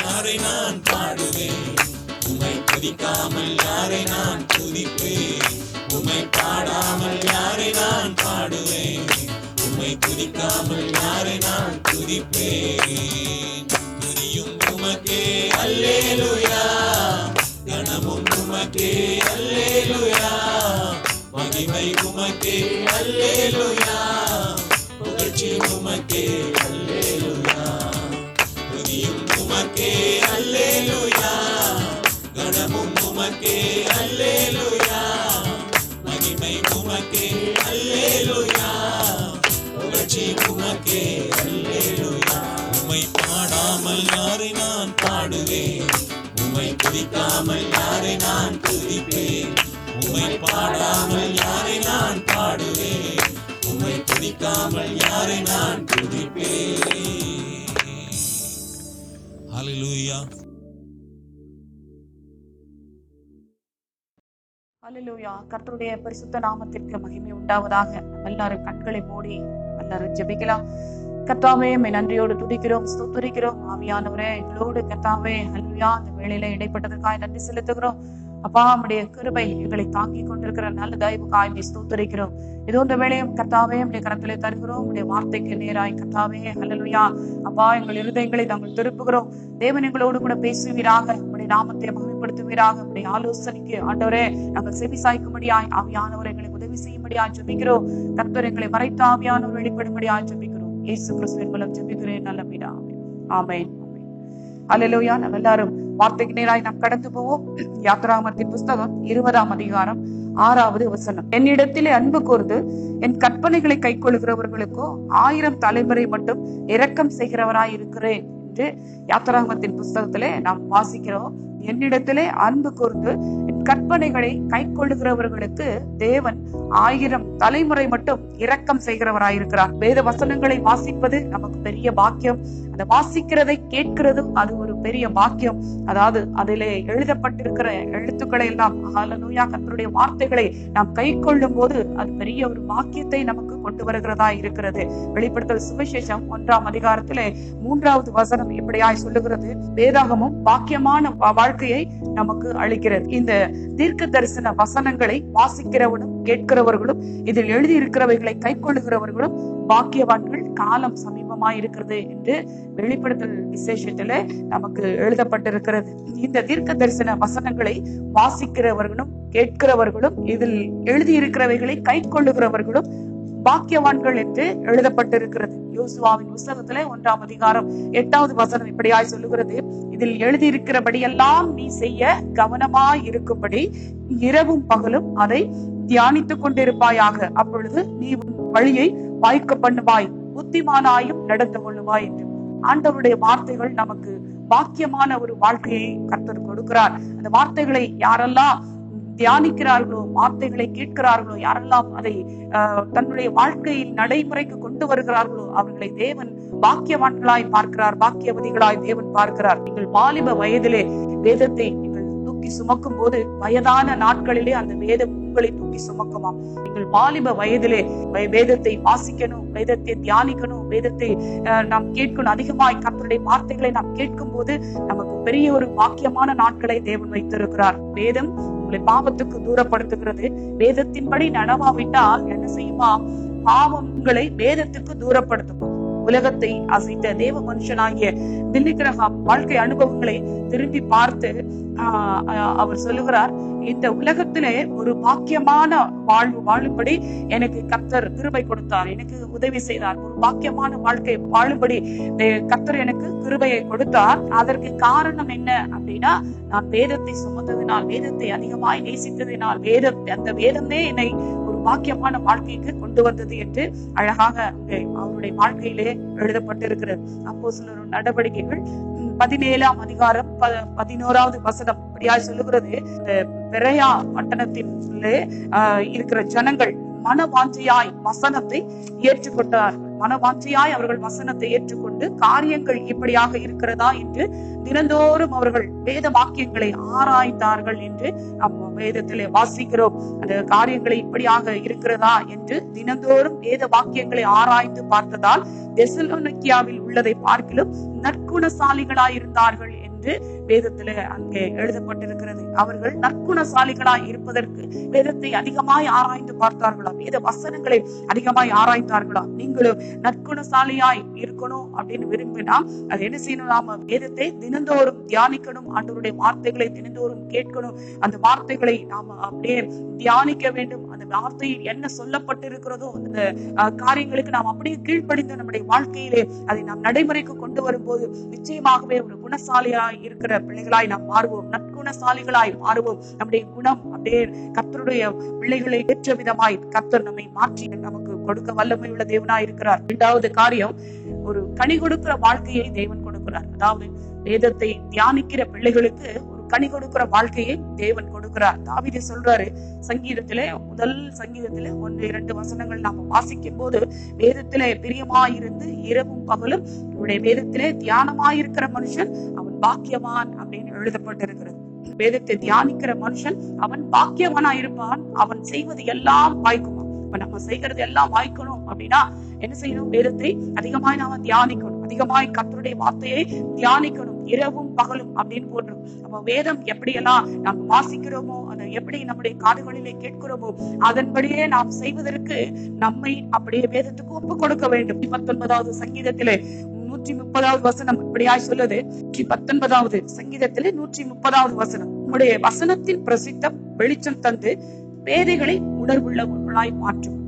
யாரை நான் பாடுவேன், உம்மை துதிக்காமல் யாரை நான் துதிப்பேன், உம்மை பாடாமல் யாரை நான் பாடுவேன், உம்மை துதிக்காமல் யாரை நான் துதிப்பேன். துதியும் உமக்கே அல்லேலூயா, கனமும் உமக்கே அல்லேலூயா, மகிமை உமக்கே அல்லேலூயா, புகழ்ச்சி உமக்கே அல்லேலூயா. துதியும் உமக்கே அல்லேலூயா, கனமும் உமக்கே அல்லேலூயா, மகிமை உமக்கே அல்லேலூயா, புகழ்ச்சி உமக்கே அல்லேலூயா. உம்மை பாடாமல் யாரை நான் பாடுவேன், உம்மை துதிக்காமல் யாரை நான் துதிப்பேன், உம்மை பாடாமல் யாரை நான் பாடுவேன், உம்மை துதிக்காமல் யாரை நான் துதிப்பேன். ஹல்லேலூயா. ஹல்லேலூயா. கர்த்தருடைய பரிசுத்த நாமத்திற்கு மகிமை உண்டாவதாக. எல்லாரும் கண்களை மூடி எல்லாரும் ஜெபிக்கலாம். கர்த்தாவே நன்றியோடு துதிக்கிறோம், ஸ்தோத்திரிக்கிறோம். ஆவியானவரே எங்களோடு கர்த்தாவே ஹல்லேலூயா அந்த வேளையில இடைப்பட்டதற்காக நன்றி செலுத்துகிறோம். அப்பா உம்முடைய கிருபை எங்களை தாங்கி கொண்டிருக்கிற நல்ல தயவுக்காய் ஸ்தோத்திரிக்கிறோம். இதோ இந்த வேளையும் கர்த்தாவே உம்முடைய கரத்திலே தருகிறோம். உம்முடைய வார்த்தைக்கு நேராய் கர்த்தாவே ஹல்லேலூயா அப்பா எங்கள் இருதயங்களை நாங்கள் திருப்புகிறோம். தேவன் எங்களோடு கூட பேசுவீராக, உம்முடைய நாமத்தை மகிமைப்படுத்துவீராக. உம்முடைய ஆலோசனைக்கு ஆண்டவரே நாங்கள் செவி சாய்க்கும்படியாய் ஆவியானவர் எங்களுக்கு உதவி செய்யும்படியாய் ஜெபிக்கிறோம். கர்த்தர் எங்களை மறைத்த ஆவியானவர் வெளிப்படும்படியாய் ஜெபிக்கிறோம். இயேசு கிறிஸ்துவின் மூலம் ஜெபிக்கிறேன் நல்ல பிதாவே. ஆமென். அல்லேலூயா. நாம் எல்லாரும் வார்த்தைக்கு நேராய் நாம் கடந்து போவோம். யாத்திராகமத்தின் புஸ்தகம் 20ஆம் அதிகாரம் 6வது வசனம். என்னிடத்திலே அன்பு கூர்ந்து என் கற்பனைகளை கைக்கொள்கிறவர்களுக்கோ 1000 தலைமுறை மட்டும் இரக்கம் செய்கிறவராய் இருக்கிறேன் என்று யாத்திராகமத்தின் புஸ்தகத்திலே நாம் வாசிக்கிறோம். என்னிடத்திலே அன்பு கூர்ந்து என் கற்பனைகளை கைக்கொள்ளுகிறவர்களுக்கு தேவன் 1000 தலைமுறை மட்டும் இரக்கம் செய்கிறவராயிருக்கிறார். வேத வசனங்களை வாசிப்பது நமக்கு பெரிய பாக்கியம். அந்த வாசிக்கிறதை கேட்கிறதும் அது ஒரு பெரிய பாக்கியம். அதாவது அதிலே எழுதப்பட்டிருக்கிற எழுத்துக்களை எல்லாம் ஹல்லேலூயா கர்த்தருடைய வார்த்தைகளை நாம் கை கொள்ளும் போது அது பெரிய ஒரு பாக்கியத்தை நமக்கு கொண்டு வருகிறதா இருக்கிறது. வெளிப்படுத்தல் சுவிசேஷம் 1ஆம் அதிகாரத்திலே 3வது வசனம் இப்படியாய் சொல்லுகிறது, வேதாகமும் பாக்கியமான வாழ்க்கையை நமக்கு அளிக்கிறது. இந்த தீர்க்க தரிசன வசனங்களை வாசிக்கிறவனும் கேட்கிறவர்களும் இதில் எழுதி இருக்கிறவைகளை கை கொள்ளுகிறவர்களும் பாக்கியவான்கள், காலம் சமீபமாய் இருக்கிறது என்று வெளிப்படுத்தல் விசேஷத்திலே நமக்கு எழுதப்பட்டிருக்கிறது. இந்த தீர்க்க தரிசன வசனங்களை வாசிக்கிறவர்களும் கேட்கிறவர்களும் இதில் எழுதி இருக்கிறவைகளை கை கொள்ளுகிறவர்களும் பாக்கியவான்கள் என்று எழுதப்பட்டிருக்கிறது. யோசுவாவின் புஸ்தகத்திலே 1ஆம் அதிகாரம் 8வது வசனம் இப்படியாய் சொல்லுகிறது, இதில் எழுதியிருக்கிறபடியெல்லாம் நீ செய்ய கவனமாய் இருக்கும்படி இரவும் பகலும் அதை தியானித்துக் கொண்டிருப்பாயாக. அப்பொழுது நீ உன் வழியை வாய்க்க பண்ணுவாய், புத்திமானாயும் நடந்து கொள்ளுவாய் என்று ஆண்டவருடைய வார்த்தைகள் நமக்கு பாக்கியமான ஒரு வாழ்க்கையை கர்த்தர் கொடுக்கிறார். அந்த வார்த்தைகளை யாரெல்லாம் தியானிக்கிறார்களோ, வார்த்தைகளை கேட்கிறார்களோ, யாரெல்லாம் அதை தன்னுடைய வாழ்க்கையில் நடைமுறைக்கு கொண்டு வருகிறார்களோ அவர்களை தேவன் பாக்கியவான்களாய் பார்க்கிறார், பாக்கியவதிகளாய் தேவன் பார்க்கிறார். நீங்கள் வாலிப வயதிலே வேதத்தை நீங்கள் தூக்கி சுமக்கும் போது வயதான நாட்களிலே அந்த வேதம் உங்களை தூக்கி சுமக்குமாம். நீங்கள் வாலிப வயதிலே வேதத்தை வாசிக்கணும், வேதத்தை தியானிக்கணும், வேதத்தை நாம் கேட்கணும். அதிகமாய் கர்த்தருடைய வார்த்தைகளை நாம் கேட்கும் போது நமக்கு பெரிய ஒரு பாக்கியமான நாட்களை தேவன் வைத்திருக்கிறார். வேதம் உங்களை பாவத்துக்கு தூரப்படுத்துகிறது. வேதத்தின்படி நடவாவிட்டால் என்ன செய்யுமா? பாவம் உங்களை வேதத்துக்கு தூரப்படுத்தும். உலகத்தை அசைத்த தேவ மனுஷனாகிய பில்லிகிரஹாம் வாழ்க்கை அனுபவங்களை திரும்பி பார்த்து அவர் சொல்லுகிறார், இந்த உலகத்திலே ஒரு பாக்கியமான வாழ்வு வாழும்படி எனக்கு கர்த்தர் கிருபை கொடுத்தார், எனக்கு உதவி செய்தார். ஒரு பாக்கியமான வாழ்க்கை வாழும்படி கர்த்தர் எனக்கு கிருபையை கொடுத்தார். அதற்கு காரணம் என்ன அப்படின்னா, நான் வேதத்தை சுமந்ததினால், வேதத்தை அதிகமாய் நேசித்ததினால், அந்த வேதமே என்னை ஒரு பாக்கியமான வாழ்க்கைக்கு கொண்டு வந்தது என்று அழகாக அவருடைய வாழ்க்கையிலே எழுதப்பட்டிருக்கிறது. அப்போஸ்தலர் நடவடிக்கைகள் 17ஆம் அதிகாரம் 11வது வசனம் இப்படியாய் சொல்லுகிறது, பெரையா பட்டணத்திலே இருக்கிற ஜனங்கள் மனவாஞ்சையாய் வசனத்தை ஏற்றுக்கொண்டார்கள். மனவாஞ்சையாய் அவர்கள் வசனத்தை ஏற்றுக்கொண்டு காரியங்கள் இப்படியாக இருக்கிறதா என்று தினந்தோறும் அவர்கள் வேத வாக்கியங்களை ஆராய்ந்தார்கள் என்று வேதத்திலே வாசிக்கிறோம். அந்த காரியங்களை இப்படியாக இருக்கிறதா என்று தினந்தோறும் வேத வாக்கியங்களை ஆராய்ந்து பார்த்ததால் தெசலோனிக்கேயாவில் உள்ளதை பார்க்கிலும் நற்குணசாலிகளாய் இருந்தார்கள் என்று வேதத்திலே அங்கே எழுதப்பட்டிருக்கிறது. அவர்கள் நற்குணசாலிகளாய் இருப்பதற்கு வேதத்தை அதிகமாய் ஆராய்ந்து பார்த்தார்களா, வேத வசனங்களை அதிகமாய் ஆராய்ந்தார்களா? நீங்களும் நற்குணசாலியாய் இருக்கணும் அப்படின்னு விரும்பினா அது என்ன செய்யணும்? நாம வேதத்தை தினந்தோறும் தியானிக்கணும், ஆண்டவருடைய வார்த்தைகளை தினந்தோறும் கேட்கணும், அந்த வார்த்தைகளை நாம அப்படியே தியானிக்க வேண்டும். அந்த வார்த்தையில் என்ன சொல்லப்பட்டிருக்கிறதோ அந்த காரியங்களுக்கு நாம் அப்படியே கீழ்ப்படிந்து நம்முடைய வாழ்க்கையிலே அதை நாம் நடைமுறைக்கு கொண்டு வரும்போது நிச்சயமாகவே ஒரு குணசாலியாய் இருக்கிற பிள்ளைகளாய் நாம் மாறுவோம், நற்குணசாலிகளாய் மாறுவோம். நம்முடைய குணம் அப்படியே கர்த்தருடைய பிள்ளைகளை ஏற்ற விதமாய் கர்த்தர் நம்மை மாற்றி நமக்கு கொடுக்க வல்லமை உள்ள தேவனாய் இருக்கிறார். 2வது காரியம், ஒரு கனி கொடுக்கிற வாழ்க்கையை தேவன் கொடுக்கிறார். அதாவது வேதத்தை தியானிக்கிற பிள்ளைகளுக்கு ஒரு கனி கொடுக்கிற வாழ்க்கையை தேவன் கொடுக்கிறார். தாவீது சொல்றாரு சங்கீதத்திலே, முதல் சங்கீதத்திலே 1-2 வசனங்கள் நாம வாசிக்கும் போது, வேதத்திலே பிரியமாயிருந்து இரவும் பகலும் உன்னுடைய வேதத்திலே தியானமாயிருக்கிற மனுஷன் அவன் பாக்கியவான் அப்படின்னு எழுதப்பட்டிருக்கிறது. வேதத்தை தியானிக்கிற மனுஷன் அவன் பாக்கியவானா இருப்பான், அவன் செய்வது எல்லாம் வாய்க்குமா. நம்ம செய்கிறது எல்லாம் வாய்க்கணும் அப்படின்னா என்ன செய்யணும்? வேதத்தை அதிகமாய் நாம தியானிக்கணும், அதிகமாய் கர்த்தருடைய வார்த்தையை தியானிக்கணும், இரவும் பகலும் அப்படின்னு போட்டிருக்கும். நம்ம வேதம் எப்படியெல்லாம் நாம் வாசிக்கிறோமோ, அதை எப்படி நம்முடைய காதுகளிலே கேட்கிறோமோ, அதன்படியே நாம் செய்வதற்கு நம்மை அப்படியே வேதத்துக்கு ஒப்பு கொடுக்க வேண்டும். 19வது சங்கீதத்திலே 130வது வசனம் இப்படியாய் சொல்லுது. 19வது சங்கீதத்திலே 130வது வசனம், உம்முடைய வசனத்தின் பிரசித்தம் வெளிச்சம் தந்து பேதைகளை உணர்வுள்ளவர்களாய் மாற்றும்.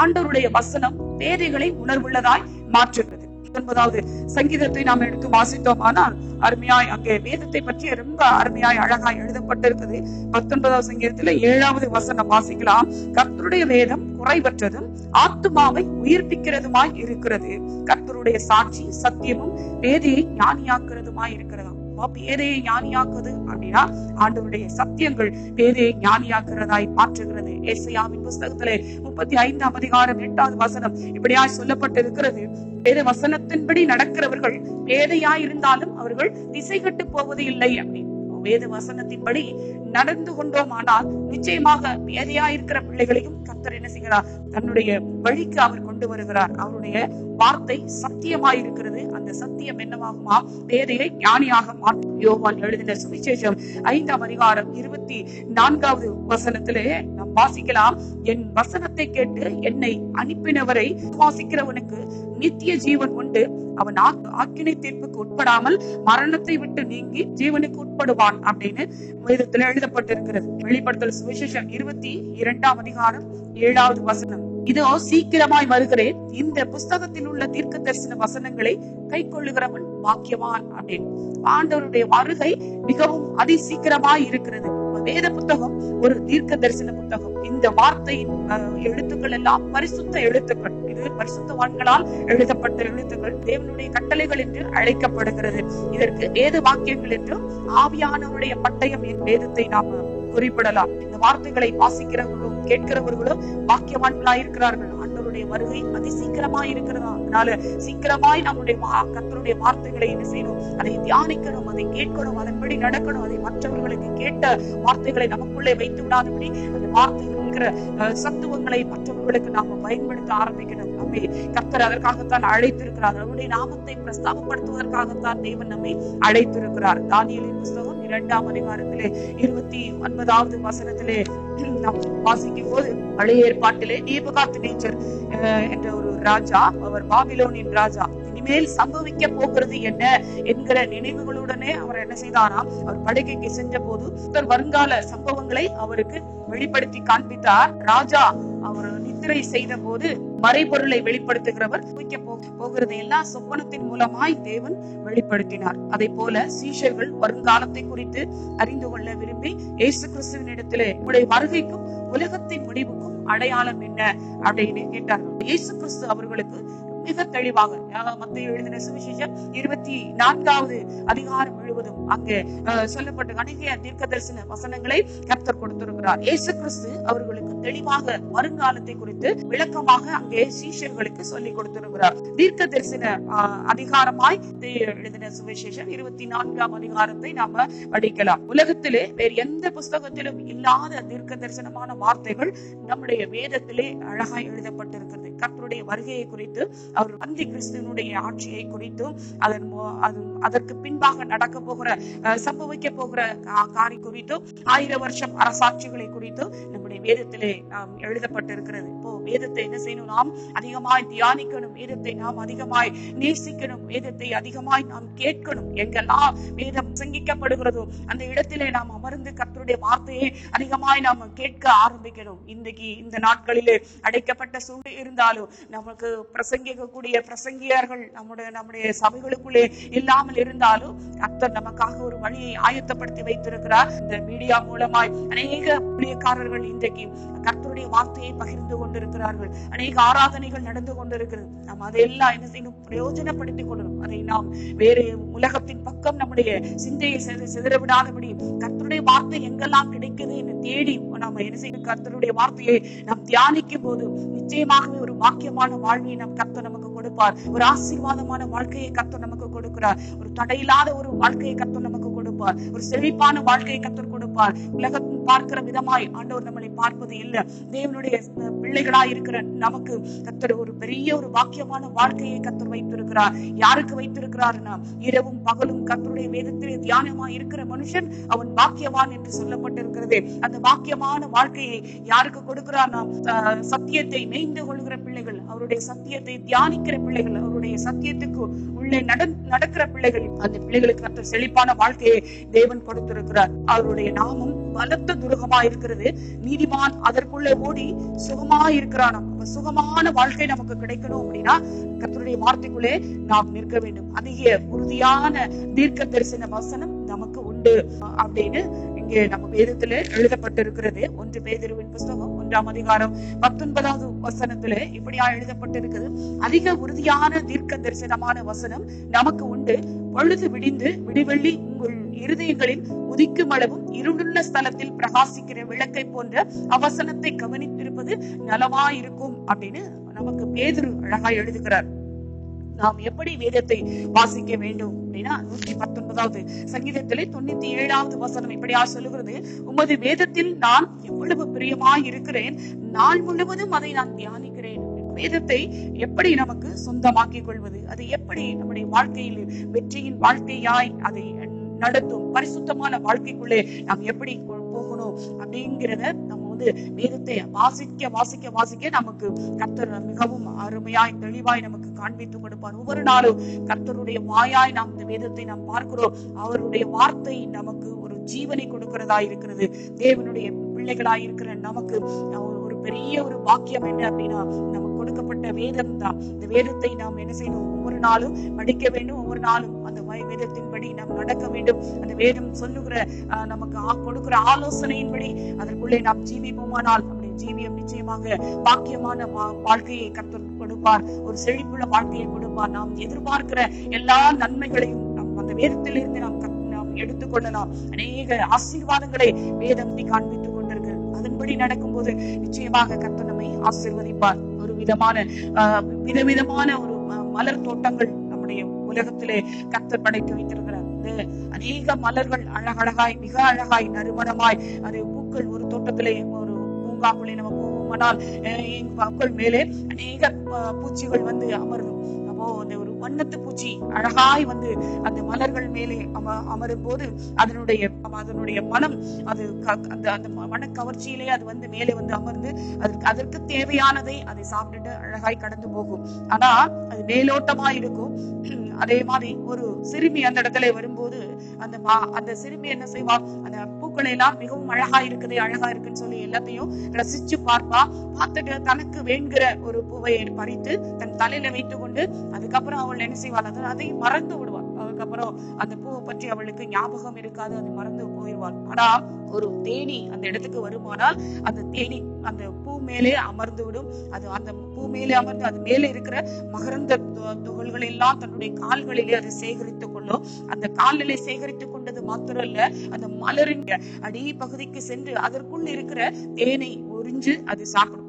ஆண்டவருடைய வசனம் பேதைகளை உணர்வுள்ளதாய் மாற்றுகிறது. 19வது சங்கீதத்தை நாம் எடுத்து வாசித்தோமானால் அருமையாய் அங்கே வேதத்தை பற்றி ரொம்ப அருமையாய் அழகாய் எழுதப்பட்டிருக்குது. 19வது சங்கீதத்துல 7வது வசனம் வாசிக்கலாம். கர்த்தருடைய வேதம் குறைவற்றதும் ஆத்துமாவை உயிர்ப்பிக்கிறதுமாய் இருக்கிறது. கர்த்தருடைய சாட்சி சத்தியமும் பேதையை ஞானியாக்குறதுமாய் இருக்கிறதா. பேதையை ஞானியாக்குது அப்படின்னா ஆண்டவருடைய சத்தியங்கள் பேதையை ஞானியாக்குறதாய் மாற்றுகிறது. ஏசாயாவின் புஸ்தகத்திலே 35ஆம் அதிகாரம் 8வது வசனம் இப்படியாய் சொல்லப்பட்டிருக்கிறது. வேத வசனத்தின்படி நடக்கிறவர்கள் பேதையாய் இருந்தாலும் அவர்கள் திசை கட்டு போவது இல்லை அப்படின்னு. வேத வசனத்தின்படி நடந்து கொண்டோம் ஆனால் நிச்சயமாக பேதையா இருக்கிற பிள்ளைகளையும் கர்த்தர் என்ன செய்கிறார்? தன்னுடைய வழிக்கு அவர் கொண்டு வருகிறார். அவருடைய வார்த்தை சத்தியமாய் இருக்கிறது. அந்த சத்தியம் என்னவாகுமா? பேதையை ஞானியாக மாற்றும். யோவான் எழுதின சுவிசேஷம் 5ஆம் அதிகாரம் 24வது வசனத்திலே நாம் வாசிக்கலாம். என் வசனத்தை கேட்டு என்னை அனுப்பினவரை வாசிக்கிறவனுக்கு நித்திய ஜீவன் உண்டு. அவன் ஆக்கினை தீர்ப்புக்கு உட்படாமல் மரணத்தை விட்டு நீங்கி ஜீவனுக்கு உட்படுவான் அப்படின்னு வேதத்துல எழுதப்பட்டிருக்கிறது. வெளிப்படுத்தல் சுவிசேஷம் 22ஆம் அதிகாரம் 7வது வசனம், இதோ சீக்கிரமாய் வருகிறேன், இந்த புஸ்தகத்தில் உள்ள தீர்க்க தரிசன வசனங்களை கை கொள்ளுகிறவன் பாக்கியவான் அப்படின்னு. ஆண்டவருடைய வருகை மிகவும் அதிசீக்கிரமாய் இருக்கிறது. வேத புத்தகம் ஒரு தீர்க்க தரிசன புத்தகம். இந்த வார்த்தையின் எழுத்துக்கள் எல்லாம் பரிசுத்த எழுத்துக்கள். இது பரிசுத்தவான்களால் எழுதப்பட்ட எழுத்துக்கள். தேவனுடைய கட்டளைகள் என்று அழைக்கப்படுகிறது. இதற்கு வேத வாக்கியங்கள் என்றும் ஆவியானவருடைய பட்டயம் என் வேதத்தை நாம் குறிப்பிடலாம். இந்த வார்த்தைகளை வாசிக்கிறவர்களும் கேட்கிறவர்களும் வாக்கியவான்களாய் இருக்கிறார்கள். ஆண்டவருடைய வருகை அதிசீக்கிரமாய் இருக்கிறதா. அதனால சீக்கிரமாய் நம்முடைய கர்த்தருடைய வார்த்தைகளை என்ன செய்யணும்? அதை தியானிக்கணும், அதை கேட்கணும், அதன்படி நடக்கணும். அதை மற்றவர்களுக்கு கேட்ட வார்த்தைகளை நமக்குள்ளே வைத்து விடாதபடி அந்த வார்த்தைகள் இருக்கிற சத்துவங்களை மற்றவர்களுக்கு நாம பயன்படுத்த ஆரம்பிக்கணும். நம்மை கர்த்தர் அதற்காகத்தான் அழைத்திருக்கிறார். அவருடைய நாமத்தை பிரஸ்தாபப்படுத்துவதற்காகத்தான் தேவன் நம்மை அழைத்திருக்கிறார். தானியேலின் புஸ்தகம் 2ஆம் அதிகாரத்திலே 29வது வசனத்திலே நாம் வாசிக்கும் போது, பழைய ஏற்பாட்டிலே நேபுகாத்நேச்சர் என்ற ஒரு ராஜா, அவர் பாபிலோனின் ராஜா, இனிமேல் சம்பவிக்க போகிறது என்ன என்கிற நினைவுகளுடனே அவர் என்ன செய்தாராம்? அவர் படுக்கைக்கு சென்ற போது வருங்கால சம்பவங்களை அவருக்கு வெளிப்படுத்தி காண்பித்தார். ராஜா அவர் நித்திரை செய்த போது மறைபொருளை வெளிப்படுத்துகிறவர் போகிறது எல்லா சொப்பனத்தின் மூலமாய் தேவன் வெளிப்படுத்தினார். அதை போல சீஷர்கள் வருங்காலத்தை குறித்து அறிந்து கொள்ள விரும்பி இயேசு கிறிஸ்துவின் இடத்திலே உங்களுடைய வருகைக்கும் உலகத்தின் முடிவுக்கும் அடையாளம் என்ன அப்படின்னு கேட்டார்கள். இயேசு கிறிஸ்து அவர்களுக்கு மிக தெளிவாக மத்தேயு எழுதின சுவிசேஷம் 24வது அதிகாரம் முழுவதும் அங்கே சொல்லப்பட்ட அநேக தீர்க்க தரிசன வசனங்களை கர்த்தர் கொடுத்திருக்கிறார். இயேசு கிறிஸ்து அவர்களுக்கு தெளிவாக வருங்காலத்தை குறித்து விளக்கமாக அங்கே சீஷர்களுக்கு சொல்லிக் கொடுத்திருக்கிறார். தீர்க்க தரிசன அதிகாரமாய் எழுதின சுவிசேஷம் 24ஆம் அதிகாரத்தை நாம படிக்கலாம். உலகத்திலே வேறு எந்த புஸ்தகத்திலும் இல்லாத தீர்க்க தரிசனமான வார்த்தைகள் நம்முடைய வேதத்திலே அழகாய் எழுதப்பட்டிருக்கிறது. கர்த்தருடைய வருகையை குறித்து, அவர் அந்தி கிறிஸ்துவனுடைய ஆட்சியை குறித்தும், அதற்கு பின்பாக நடக்க போகிற சம்பவிக்க போகிற காரியம் குறித்தும், 1000 வருஷம் அரசாட்சிகளை குறித்தும் நம்முடைய வேதத்திலே எழுதப்பட்டிருக்கிறது. இப்போ வேதத்தை என்ன செய்யணும்? நாம் அதிகமாய் தியானிக்கணும், வேதத்தை நாம் அதிகமாய் நேசிக்கணும், வேதத்தை அதிகமாய் நாம் கேட்கணும். எங்கெல்லாம் வேதம் பிரசங்கிக்கப்படுகிறதோ அந்த இடத்திலே நாம் அமர்ந்து கர்த்தருடைய வார்த்தையை அதிகமாய் நாம் கேட்க ஆரம்பிக்கணும். இன்றைக்கு இந்த நாட்களிலே அடைக்கப்பட்ட சூழ்நிலை இருந்தாலும் நமக்கு பிரசங்கிக்கக்கூடிய பிரசங்கியர்கள் நம்முடைய சபைகளுக்குள்ளே இல்லாமல் இருந்தாலும் கர்த்தர் நமக்காக ஒரு வழியை ஆயத்தப்படுத்தி வைத்திருக்கிறார். இந்த மீடியா மூலமாய் அநேக ஊழியக்காரர்கள் இன்றைக்கு கர்த்தருடைய வார்த்தையை பகிர்ந்து கொண்டிருக்கிறார்கள். அநேக ஆராதனைகள் நடந்து கொண்டிருக்கிறது. நாம் அதையெல்லாம் என்ன செய்யணும்? பிரயோஜனப்படுத்திக் கொள்ளணும். அதை நாம் வேறு உலகத்தின் பக்கம் நம்முடைய சிந்தையை சிதறவிடாதபடி கர்த்தருடைய வார்த்தை எங்கெல்லாம் கிடைக்குது என்று தேடி நாம் என்ன செய்யணும்? கர்த்தருடைய வார்த்தையை நாம் தியானிக்கும் போது நிச்சயமாகவே ஒரு வாக்கியமான வாழ்க்கையை நம் கர்த்தர் நமக்கு கொடுப்பார். ஒரு ஆசீர்வாதமான வாழ்க்கையை கர்த்தர் நமக்கு கொடுக்கிறார். ஒரு தடையில்லாத ஒரு வாழ்க்கையை கர்த்தர் நமக்கு கொடுப்பார். ஒரு செழிப்பான வாழ்க்கையை கர்த்தர் கொடுப்பார். உலகத்தின் பார்க்கிற விதமாய் ஆண்டவர் நம்மளை பார்ப்பது இல்லை. தேவனுடைய பிள்ளைகளாய் இருக்கிற நமக்கு கர்த்தர் ஒரு பெரிய ஒரு பாக்கியமான வாழ்க்கையை கர்த்தர் வைத்திருக்கிறார். யாருக்கு வைத்திருக்கிறார்னா, இரவும் பகலும் கர்த்தருடைய வேதத்திலே தியானமாய் இருக்கிற மனுஷன் அவன் பாக்கியவான் என்று சொல்லப்பட்டிருக்கிறது. அந்த பாக்கியமான வாழ்க்கையை யாருக்கு கொடுக்கிறார்னா, சத்தியத்தை மேய்ந்து கொள்கிற பிள்ளைகள், அவருடைய சத்தியத்தை தியானிக்கிற பிள்ளைகள், அவருடைய சத்தியத்துக்கு உள்ளே நடக்கிற பிள்ளைகள், அந்த பிள்ளைகளுக்கு கர்த்தர் செழிப்பான வாழ்க்கையை தேவன் கொடுத்திருக்கிறார். அவருடைய நாமம் பலத்த துருகமா இருக்கிறது. நீதிமான் அதற்குள்ளே ஓடி சுகமா இருக்கிறான். சுகமான வாழ்க்கை நமக்கு கிடைக்கணும் அப்படின்னா கர்த்தருடைய வார்த்தைக்குள்ளே நாம் நிற்க வேண்டும். அதிக உறுதியான தீர்க்க தரிசன வசனம் நமக்கு உண்டு அப்படின்னு இங்கே நம்ம வேதத்திலே எழுதப்பட்டிருக்கிறது. 1 பேதுருவின் புஸ்தகம் 1ஆம் அதிகாரம் 19வது வசனத்திலே இப்படியா எழுதப்பட்டிருக்கிறது. அதிக உறுதியான தீர்க்க தரிசனமான வசனம் நமக்கு உண்டு. பொழுது விடிந்து விடிவெள்ளி உங்கள் இருதயங்களில் உதிக்கும் அளவும் இருளுள்ள ஸ்தலத்தில் பிரகாசிக்கிற விளக்கை போன்ற அவசனத்தை கவனித்திருப்பது நலமாயிருக்கும் அப்படின்னு நமக்கு பேதுரு அழகா எழுதுகிறார். நாம் எப்படி வேதத்தை வாசிக்க வேண்டும் அப்படின்னா 119வது சங்கீதத்திலே 97வது வசனம் இப்படியா சொல்லுகிறது. உமது வேதத்தில் நான் எவ்வளவு பிரியமாய் இருக்கிறேன், நாள் முழுவதும் அதை நான் தியானிக்கிறேன். வேதத்தை எப்படி நமக்கு சொந்தமாக்கிக் கொள்வது, அது எப்படி நம்முடைய வாழ்க்கையில் வெற்றியின் வாழ்க்கையாய் அதை நடத்தும், பரிசுத்தமான வாழ்க்கைக்குள்ளே நாம் எப்படி போகணும் அப்படிங்கிறத நம்ம வேதத்தை வாசிக்க வாசிக்க வாசிக்க நமக்கு கர்த்தர் மிகவும் அருமையாய் தெளிவாய் நமக்கு காண்பித்து கொடுப்பார். ஒவ்வொரு நாளும் கர்த்தருடைய வாயாய் நாம் இந்த வேதத்தை நாம் பார்க்கிறோம். அவருடைய வார்த்தை நமக்கு ஒரு ஜீவனை கொடுக்கிறதா இருக்கிறது. தேவனுடைய பிள்ளைகளாய் இருக்கிற நமக்கு ஒரு பெரிய ஒரு பாக்கியம் என்ன அப்படின்னா, நமக்கு கொடுக்கப்பட்ட வேதம் தான். இந்த வேதத்தை நாம் என்ன செய்யணும், ஒவ்வொரு நாளும் படிக்க வேண்டும். ஒவ்வொரு நாளும் அந்த வேதத்தின்படி நாம் நடக்க வேண்டும். அந்த வேதம் சொல்லுகிற நமக்கு கொடுக்கிற ஆலோசனையின்படி அதற்குள்ளே நாம் ஜீவிப்போமானால் நம்முடைய ஜீவியம் நிச்சயமாக பாக்கியமான வாழ்க்கையை கர்த்தர் கொடுப்பார். ஒரு செழிப்புள்ள வாழ்க்கையை கொடுப்பார். நாம் எதிர்பார்க்கிற எல்லா நன்மைகளையும் நாம் அந்த வேதத்திலிருந்து நாம் எடுத்துக்கொள்ளலாம். அநேக ஆசீர்வாதங்களை வேதம் காண்பித்துக் கொண்டிருக்கு. அதன்படி நடக்கும்போது நிச்சயமாக கர்த்தர் நம்மை ஆசீர்வதிப்பார். ஒரு விதவிதமான ஒரு மலர் தோட்டங்கள் நம்முடைய உலகத்திலே கர்த்தர் படைத்து வைத்திருக்கிறார். அநேக மலர்கள் அழகழகாய் மிக அழகாய் நறுமணமாய் அது பூக்கள் ஒரு தோட்டத்திலே ஒரு பூங்காக்குள்ளே நம்ம போவோமானால் பூக்கள் மேலே அநேக பூச்சிகள் வந்து அமரும். அப்போ அந்த ஒரு வண்ணத்து பூச்சி அழகாய் வந்து அந்த மலர்கள் மேலே அமரும் போது அதனுடைய மனம் அது அந்த மன கவர்ச்சியிலே அது வந்து மேலே வந்து அமர்ந்து அதற்கு தேவையானதை அதை சாப்பிட்டுட்டு அழகாய் கடந்து போகும். ஆனா அது மேலோட்டமா இருக்கும். அதே மாதிரி ஒரு சிறுமி அந்த இடத்துல வரும்போது அந்த சிறுமி என்ன செய்வா, அந்த பூக்களை எல்லாம் மிகவும் அழகா இருக்குன்னு சொல்லி எல்லாத்தையும் ரசிச்சு பார்ப்பா. பார்த்துட்டு தனக்கு வேண்கிற ஒரு பூவை பறித்து தன் தலையில வைத்து கொண்டு அதுக்கப்புறம் அவள் என்ன செய்வாள், அதை மறந்து விடுவாள். அதுக்கப்புறம் அந்த பூவை பற்றி அவளுக்கு ஞாபகம் இருக்காது, அது மறந்து போயிடுவாள். ஆனா ஒரு தேனி அந்த இடத்துக்கு வருமானால் அந்த தேனி அந்த பூ மேலே அமர்ந்து விடும். அது அந்த பூ மேலே அமர்ந்து அது மேலே இருக்கிற மகரந்த துகள்கள் எல்லாம் தன்னுடைய கால்களிலே அதை சேகரித்துக் கொள்ளும். அந்த காலிலே சேகரித்துக் கொண்டது மாத்திரம் இல்ல, அந்த மலரின் அடி பகுதிக்கு சென்று அதற்குள் இருக்கிற தேனை உறிஞ்சு அது சாப்பிடும்.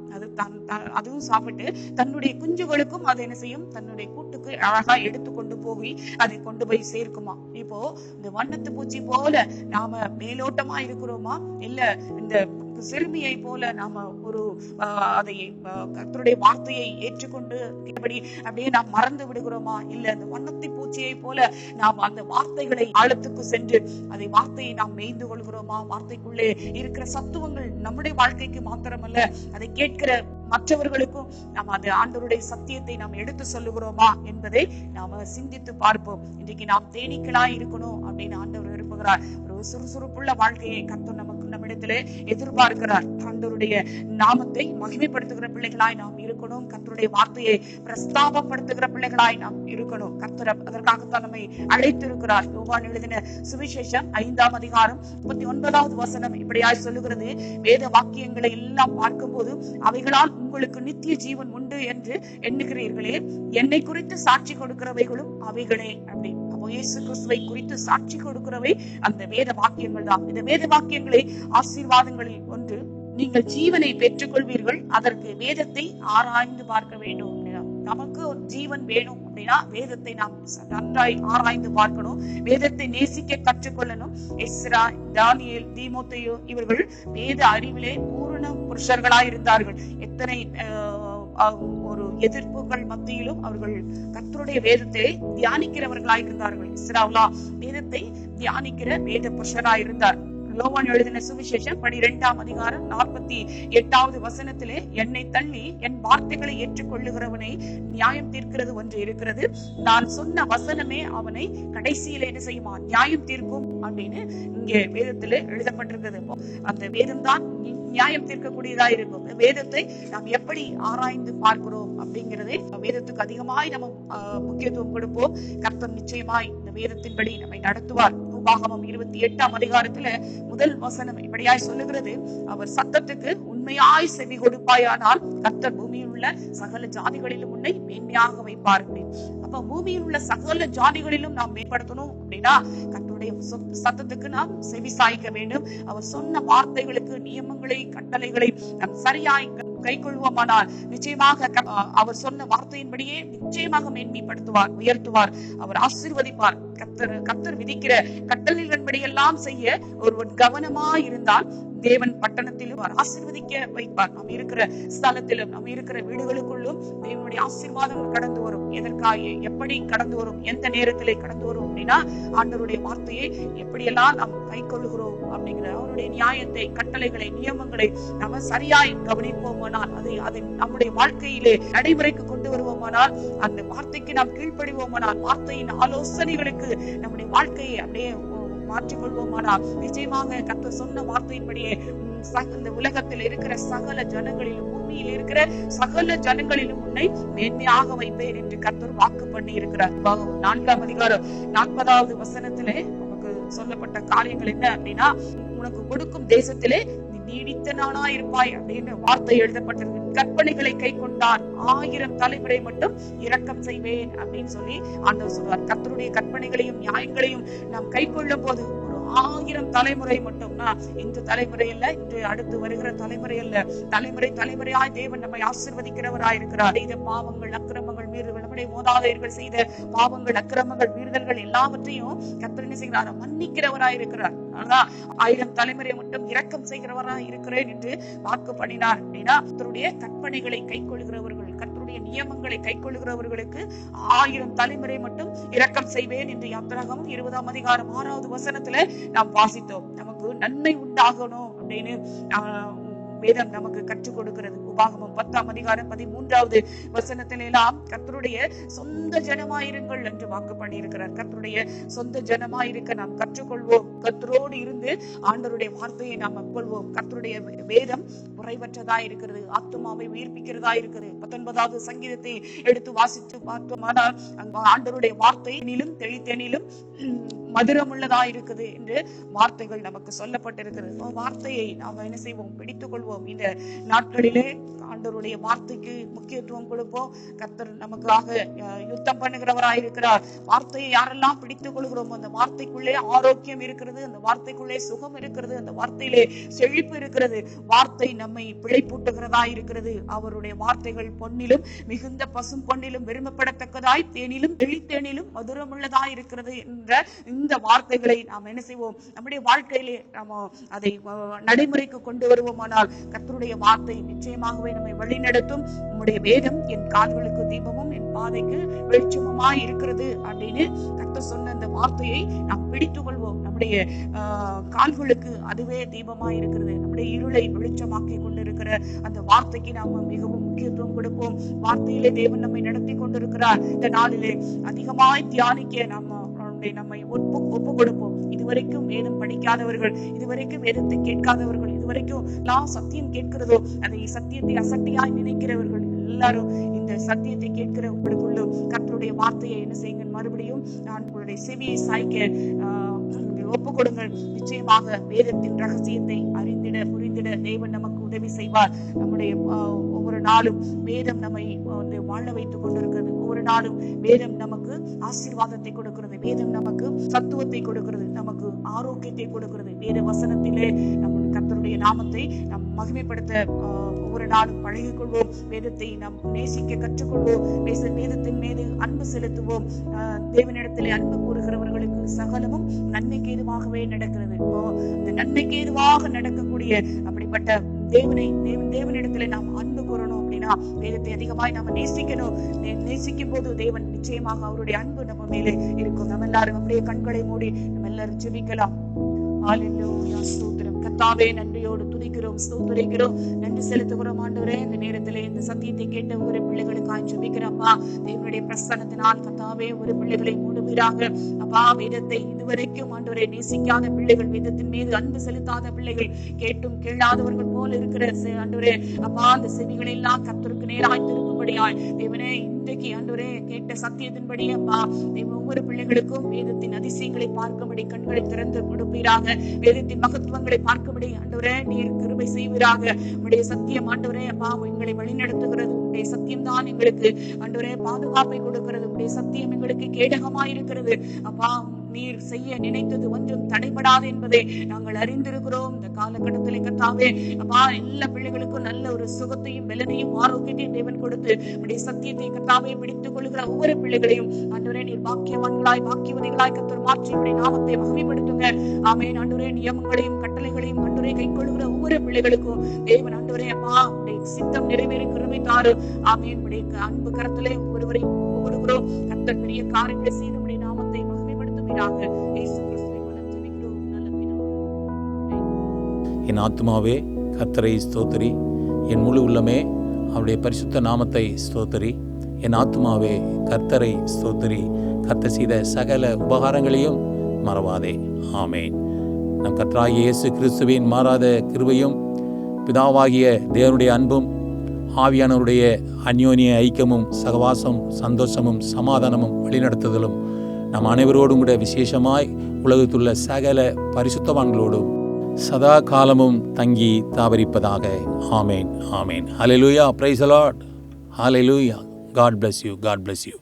அதுவும் சாப்பிட்டு தன்னுடைய குஞ்சுகளுக்கும் அதை என்ன செய்யும், தன்னுடைய கூட்டுக்கு அழகா எடுத்து கொண்டு போய் அதை கொண்டு போய் சேர்க்குமா. இப்போ இந்த வண்ணத்து பூச்சி போல நாம மேலோட்டமா இருக்கிறோமா, இல்ல இந்த சிறுமியை போல நாம ஒரு அதை கர்த்தருடைய வார்த்தையை ஏற்றுக்கொண்டு அப்படியே நாம் மறந்து விடுகிறோமா, இல்ல அந்த வண்ணத்தை பூச்சியை போல நாம் அந்த வார்த்தைகளை ஆழத்துக்கு சென்று அதை வார்த்தையை நாம் மேய்ந்து கொள்கிறோமா. வார்த்தைக்குள்ளே இருக்கிற சத்துவங்கள் நம்முடைய வாழ்க்கைக்கு மாத்திரமல்ல, அதை கேட்கிற மற்றவர்களுக்கும் நாம் அந்த ஆண்டவருடைய சத்தியத்தை நாம் எடுத்து சொல்லுகிறோமா என்பதை நாம சிந்தித்து பார்ப்போம். இன்றைக்கு நாம் தேனீக்களாய் இருக்கணும் அப்படின்னு ஆண்டவர் விரும்புகிறார். ஒரு சுறுசுறுப்புள்ள வாழ்க்கையை கர்த்தர் நம்மிடத்திலே எதிர்பார்க்கிறார். ஆண்டவருடைய நாமத்தை மகிமைப்படுத்துகிற பிள்ளைகளாய் நாம் இருக்கணும். கர்த்தருடைய வார்த்தையை பிரஸ்தாபப்படுத்துகிற பிள்ளைகளாய் நாம் இருக்கணும். கர்த்தர் அதற்காகத்தான் நம்மை அழைத்திருக்கிறார். யோவான் எழுதின சுவிசேஷம் 5ஆம் அதிகாரம் 39வது வசனம் இப்படியாய் சொல்லுகிறது. வேத வாக்கியங்களை எல்லாம் பார்க்கும்போது அவைகளால் உங்களுக்கு நித்திய ஜீவன் உண்டு என்று எண்ணுகிறீர்களே, என்னை குறித்து சாட்சி கொடுக்கிறவைகளும் அவைகளே அப்படி. இயேசு கிறிஸ்துவை குறித்து சாட்சி கொடுக்கிறவை அந்த வேத வாக்கியங்கள் தான். இந்த வேத வாக்கியங்களை ஆசீர்வாதங்களில் ஒன்று, நீங்கள் ஜீவனை பெற்றுக் கொள்வீர்கள், அதற்கு வேதத்தை ஆராய்ந்து பார்க்க வேண்டும். நமக்கு ஒரு ஜீவன் வேணும் அப்படின்னா வேதத்தை நாம் நன்றாய் ஆராய்ந்து பார்க்கணும், வேதத்தை நேசிக்க கற்றுக்கொள்ளணும். எஸ்ரா, தானியேல், தீமோத்தேயு இவர்கள் வேத அறிவிலே பூரண புருஷர்களாய் இருந்தார்கள். எத்தனை ஒரு எதிர்ப்புகள் மத்தியிலும் அவர்கள் கர்த்தருடைய வேதத்தை தியானிக்கிறவர்களாய் இருந்தார்கள். இஸ்ராவுலா வேதத்தை தியானிக்கிற வேத புருஷராய் இருந்தார். யோவான் எழுதின சுவிசேஷம் 12ஆம் அதிகாரம் 48வது வசனத்திலே, என்னை தள்ளி என் வார்த்தைகளை ஏற்றுக்கொள்ளுகிறவனை நியாயம் தீர்க்கிறது ஒன்று இருக்கிறது, நான் சொன்ன வசனமே அவனை கடைசியில என்ன செய்யுமா, நியாயம் தீர்க்கும் அப்படின்னு இங்கே வேதத்திலே எழுதப்பட்டிருக்கிறது. அந்த வேதம் தான் நியாயம் தீர்க்கக்கூடியதா இருக்கும். வேதத்தை நாம் எப்படி ஆராய்ந்து பார்க்கிறோம் அப்படிங்கிறதே வேதத்துக்கு அதிகமாய் நம்ம முக்கியத்துவம் கொடுப்போம். கர்த்தர் நிச்சயமாய் இந்த வேதத்தின்படி நம்மை நடத்துவார். உபாகமம் 28ஆம் அதிகாரத்துல முதல் வசனம் இப்படியாய் சொல்லுகிறது, அவர் சத்தத்துக்கு உண்மையாய் செவி கொடுப்பாயானால் கர்த்தர் பூமியில் உள்ள சகல ஜாதிகளிலும் உன்னை மேன்மையாக வைப்பார். அப்ப பூமியில் உள்ள சகல ஜாதிகளிலும் நாம் மேம்படுத்தணும் அப்படின்னா கர்த்தருடைய சத்தத்துக்கு நாம் செவி சாய்க்க வேண்டும். அவர் சொன்ன வார்த்தைகளுக்கு, நியமங்களை, கட்டளைகளை நாம் சரியாய் கை கொள்வோமானால் நிச்சயமாக அவர் சொன்ன வார்த்தையின்படியே நிச்சயமாக மேன்மைப்படுத்துவார், உயர்த்துவார், அவர் ஆசீர்வதிப்பார். கர்த்தர் விதிக்கிற கட்டளைகளின்படி எல்லாம் செய்ய ஒருவன் கவனமாய் இருந்தால் தேவன் பட்டணத்திலும் ஆசீர்வதிக்க வைப்பார். நாம் இருக்கிற ஸ்தலத்திலும் நாம் இருக்கிற வீடுகளுக்குள்ளும் தேவனுடைய ஆசீர்வாதங்கள் கடந்து வரும். எதற்காக, எப்படி கடந்து வரும், எந்த நேரத்திலே கடந்து வரும் அப்படின்னா ஆண்டவருடைய வார்த்தையை எப்படியெல்லாம் நாம் கை கொள்ளுகிறோம் அப்படிங்கிற அவருடைய நியாயத்தை, கட்டளைகளை, நியமங்களை நாம சரியாய் கவனிப்போமானால், அதை நம்முடைய வாழ்க்கையிலே நடைமுறைக்கு கொண்டு வருவோமானால், அந்த வார்த்தைக்கு நாம் கீழ்ப்படிவோமானால், வார்த்தையின் ஆலோசனைகளுக்கு நம்முடைய வாழ்க்கையை அப்படியே மாற்றிக்கொள்வோமானால் நிச்சயமாக கர்த்தர் சொன்ன வார்த்தையின்படியே இந்த உலகத்தில் இருக்கிற சகல ஜனங்களிலும், பூமியில் இருக்கிற சகல ஜனங்களிலும் உன்னை மேன்மையாக வைப்பேன் என்று கர்த்தர் வாக்கு பண்ணி இருக்கிறார். 4ஆம் அதிகாரம் 40வது வசனத்திலே நமக்கு சொல்லப்பட்ட காரியங்கள் என்ன அப்படின்னா, உனக்கு கொடுக்கும் தேசத்திலே நீ நீடித்த நாளா இருப்பாய் அப்படின்னு வார்த்தை எழுதப்பட்டிருக்கு. கற்பனைகளை கை கொண்டார் 1000 தலைமுறை மட்டும் இரக்கம் செய்வேன் அப்படின்னு சொல்லி ஆண்டவர் சொல்றார். கர்த்தருடைய கற்பனைகளையும் நியாயங்களையும் நாம் கை கொள்ளும் போது 1000 தலைமுறை மட்டும்னா, இந்த தலைமுறை அல்ல, இன்று அடுத்து வருகிற தலைமுறை அல்ல, தலைமுறையாய் தேவன் நம்மை ஆசீர்வதிக்கிறவராய் இருக்கிறார். செய்த பாவங்கள், அக்கிரமங்கள், மீறுதல், நம்முடைய மூதாதையர்கள் செய்த பாவங்கள், அக்கிரமங்கள், மீறுதல்கள் எல்லாவற்றையும் கர்த்தர் என்ன செய்கிறார், மன்னிக்கிறவராய் இருக்கிறார். அதான் 1000 தலைமுறை மட்டும் இரக்கம் செய்கிறவராய் இருக்கிறேன் என்று வாக்கு பண்ணினார். கர்த்தருடைய கற்பனைகளை கை கொள்கிறவர்கள், கர்த்தருடைய நியமங்களை கை கொள்கிறவர்களுக்கு 1000 தலைமுறை மட்டும் இரக்கம் செய்வேன் என்று யாத்திராகமம் 20ஆம் அதிகாரம் 6வது வசனத்துல நாம் வாசித்தோம். நமக்கு நன்மை உண்டாகணும் அப்படின்னு வேதம் நமக்கு கற்றுக் கொடுக்கிறது. உபாகமம் 10ஆம் அதிகாரம் 13வது வசனத்தில எல்லாம் கர்த்தருடைய சொந்த ஜனமாயிருங்கள் என்று வாக்கு பண்ணி இருக்கிறார். கர்த்தருடைய சொந்த ஜனமாயிருக்க நாம் கற்றுக்கொள்வோம். கர்த்தரோடு இருந்து ஆண்டவருடைய வார்த்தையை நாம் கொள்வோம். கர்த்தருடைய வேதம் குறைவற்றதா இருக்கிறது, ஆத்துமாவை உயிர்ப்பிக்கிறதா இருக்கிறது. 19வது சங்கீதத்தை எடுத்து வாசித்து பார்த்தோமானால் ஆண்டவருடைய வார்த்தையினிலும் தெளித்தேனிலும் மதுரம் உள்ளதா இருக்குது என்று வார்த்தைகள் நமக்கு சொல்லப்பட்டிருக்கிறது. வார்த்தையை நாம் என்ன செய்வோம், பிடித்துக் கொள்வோம். இந்த நாட்களிலே ஆண்டவருடைய வார்த்தைக்கு முக்கியத்துவம் கொடுப்போம். கர்த்தர் நமக்காக யுத்தம் பண்ணுகிறவராயிருக்கிறார். வார்த்தையை யாரெல்லாம் பிடித்துக் கொள்கிறோம், அந்த வார்த்தைக்குள்ளே ஆரோக்கியம் இருக்கிறது, அந்த வார்த்தைக்குள்ளே சுகம் இருக்கிறது, அந்த வார்த்தையிலே செழிப்பு இருக்கிறது. வார்த்தை நம்மை பிழைப்பூட்டுகிறதா இருக்கிறது. அவருடைய வார்த்தைகள் பொன்னிலும் மிகுந்த பசும் பொன்னிலும் விரும்பப்படத்தக்கதாய், தேனிலும் தெளித்தேனிலும் மதுரமுள்ளதாய் இருக்கிறது என்ற இந்த வார்த்தைகளை நாம் என்ன செய்வோம், நம்முடைய வாழ்க்கையிலே நாம அதை நடைமுறைக்கு கொண்டு வருவோமானால் கர்த்தருடைய வார்த்தை நிச்சயமாகவே நம்மை வழிநடத்தும். நம்முடைய வேதம் என் கால்களுக்கு தீபமும் என் பாதைக்கு வெளிச்சமுமாய் இருக்கிறது அப்படின்னு கர்த்தர் சொன்ன அந்த வார்த்தையை நாம் பிடித்துக் கொள்வோம். நம்முடைய கால்களுக்கு அதுவே தீபமாய் இருக்கிறது. நம்முடைய இருளை வெளிச்சமாக்கி கொண்டிருக்கிற அந்த வார்த்தைக்கு நாம மிகவும் முக்கியத்துவம் கொடுப்போம். வார்த்தையிலே தேவன் நம்மை நடத்தி கொண்டிருக்கிறார். இந்த நாளிலே அதிகமாய் தியானிக்க நம்மை ஒப்பு கொடுப்போம். இதுவரைக்கும் வேதம் படிக்காதவர்கள், இதுவரைக்கும் வேதத்தை கேட்காதவர்கள், இதுவரைக்கும் நான் சத்தியம் கேட்கிறதோ அதை சத்தியத்தை அசட்டியாய் நினைக்கிறவர்கள் எல்லாரும் இந்த சத்தியத்தை கேட்கிற உங்களுக்குள்ளும் கர்த்தருடைய வார்த்தையை என்ன செய்யுங்க, மறுபடியும் நான் உங்களுடைய செவியை சாய்க்க ஒப்பு கொடுங்கள். நிச்சயமாக வேதத்தின் ரகசியத்தை அறிந்திட புரிந்திட தேவன் நமக்கு உதவி செய்வார். நம்முடைய ஒவ்வொரு நாளும் வேதம் நம்மை வாழ வைத்துக் கொண்டிருக்கிறது. ஒவ்வொரு நாளும் வேதம் நமக்கு ஆசீர்வாதத்தை கொடுக்கிறது. வேதம் நமக்கு சத்துவத்தை கொடுக்கிறது, நமக்கு ஆரோக்கியத்தை கொடுக்கிறது. வேத வசனத்திலே நம்முடைய கர்த்தருடைய நாமத்தை நாம் மகிமைப்படுத்த ஒவ்வொரு நாளும் பழகிக் கொள்வோம். வேதத்தை நாம் நேசிக்க கற்றுக்கொள்வோம். வேதத்தின் மீது அன்பு செலுத்துவோம். தேவனிடத்திலே அன்பு கூறுகிறவர்களுக்கு சகலமும் நன்மைக்கு ஏதுவாகவே நடக்கிறது. இந்த நன்மைக்கு ஏதுவாக நடக்கக்கூடிய அப்படிப்பட்ட தேவனிடத்திலே நாம் அன்பு கூறணும் அப்படின்னா வேதத்தை அதிகமாய் நாம நேசிக்கணும். நேசிக்கும் போது தேவன் நிச்சயமாக அவருடைய அன்பு நம்ம மேலே இருக்கும். நம்ம எல்லாரும் அப்படியே கண்களை மூடி நம்ம எல்லாரும் ஜெபிக்கலாம். ஹல்லேலூயா, ஸ்தோத்திரம். கர்த்தாவே, நன்றியோடு துதிக்கிறோம், ஸ்தோத்திரிக்கிறோம், நன்றி செலுத்துகிறோம் ஆண்டவரே. இந்த நேரத்திலே இந்த சத்தியத்தை கேட்ட ஒரு பிள்ளைகளுக்காக ஜெபிக்கிறப்பா. தேவனுடைய பிரசன்னத்தினால் கர்த்தாவே ஒரு பிள்ளைகளை மூடுவீராக அப்பா. வேதத்தை இதுவரைக்கும் ஆண்டவரை நேசிக்காத பிள்ளைகள், வேதத்தின் மீது அன்பு செலுத்தாத பிள்ளைகள், கேட்டும் கேளாதவர்கள் போல இருக்கிற ஆண்டவரே அப்பா, அந்த செவிகளை எல்லாம் கர்த்தருக்கு நேராய் திரும்பும்படியாய் தேவனே இன்றைக்கு ஆண்டவரே கேட்ட சத்தியத்தின்படி அப்பா ஒவ்வொரு பிள்ளைகளுக்கும் வேதத்தின் அதிசயங்களை பார்க்கும்படி கண்களை திறந்து கொடுப்பீராக. வேதத்தின் மகத்துவங்களை பார்க்கும்படி ஆண்டவரே நீர் கிருபை செய்வீராக. உடைய சத்தியம் ஆண்டவரே அப்பா எங்களை வழிநடத்துகிறது. உடைய சத்தியம் தான் எங்களுக்கு ஆண்டவரே பாதுகாப்பை கொடுக்கிறது. உடைய சத்தியம் எங்களுக்கு கேடகமாயிருக்கிறது அப்பா. நீர் செய்ய நினைத்தது ஒன்றும் தடைபடாது என்பதை நாங்கள் அறிந்திருக்கிறோம். இந்த காலகட்டத்திலே கர்த்தாவே அப்பா எல்லா பிள்ளைகளுக்கும் நல்ல ஒரு சுகத்தையும் பலனையும் ஆரோக்கியத்தையும் தேவன் கொடுத்து உடைய சத்தியத்தை கர்த்தாவே பிடித்துக் கொள்கிற ஒவ்வொரு பிள்ளைகளையும் ஆண்டவரே நீர் பாக்கியவான்களாய் பாக்கியவதிகளாய் கர்த்தர் மாற்றி உடைய நாமத்தை மகிமைப்படுத்துங்க. ஆமென். ஆண்டவரே நியமங்களையும் கட்டளைகளையும் ஆண்டவரே கைக்கொள்கிற ஒவ்வொரு பிள்ளைகளுக்கும் தேவன் ஆண்டவரே அப்பா உடைய சித்தம் நிறைவேறி கிருபை தாரும். ஆமென். உடைய அன்பு கரத்திலே ஒவ்வொருவரையும் கொடுக்கிறோம். கர்த்தர் பெரிய காரியங்களை செய்து உடைய நாமத்தை என் ஆத்துமாவே கர்த்தரை ஸ்தோத்திரி, என் முழு உள்ளமே அவருடைய பரிசுத்த நாமத்தை ஸ்தோத்திரி. என் ஆத்துமாவே கர்த்தரை ஸ்தோத்திரி, கர்த்தர் செய்த சகல உபகாரங்களையும் மறவாதே. ஆமேன். நம் கர்த்தராகிய இயேசு கிறிஸ்துவின் மாறாத கிருபையும் பிதாவாகிய தேவனுடைய அன்பும் ஆவியானவருடைய அந்யோன்ய ஐக்கியமும் சகவாசம் சந்தோஷமும் சமாதானமும் வழிநடத்துதலும் நம் அனைவரோடும் கூட விசேஷமாய் உலகத்துள்ள சகல பரிசுத்தவான்களோடும் சதா காலமும் தங்கி தாவரிப்பதாக. ஆமேன். ஆமேன். Hallelujah. Praise the Lord. Hallelujah. God bless you. God bless you.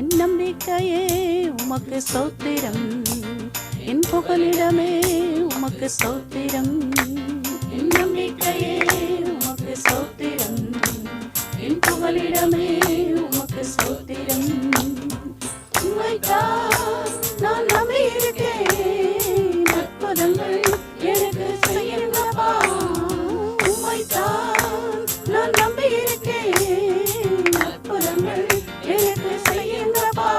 என் நம்பிக்கையே உமக்கு ஸ்தோத்திரம், என் புகலிடமே உமக்கு ஸ்தோத்திரம். என் நம்பிக்கையே உமக்கு ஸ்தோத்திரம், என் புகலிடமே உமக்கு ஸ்தோத்திரம். உம்மைத்தான் நான் நம்பியிருக்கேன், அற்புதங்கள் எனக்கு செய்யுங்கப்பா. உம்மைத்தான் நான் நம்பியிருக்கேன், அற்புதங்கள் எனக்கு செய்யுங்கப்பா.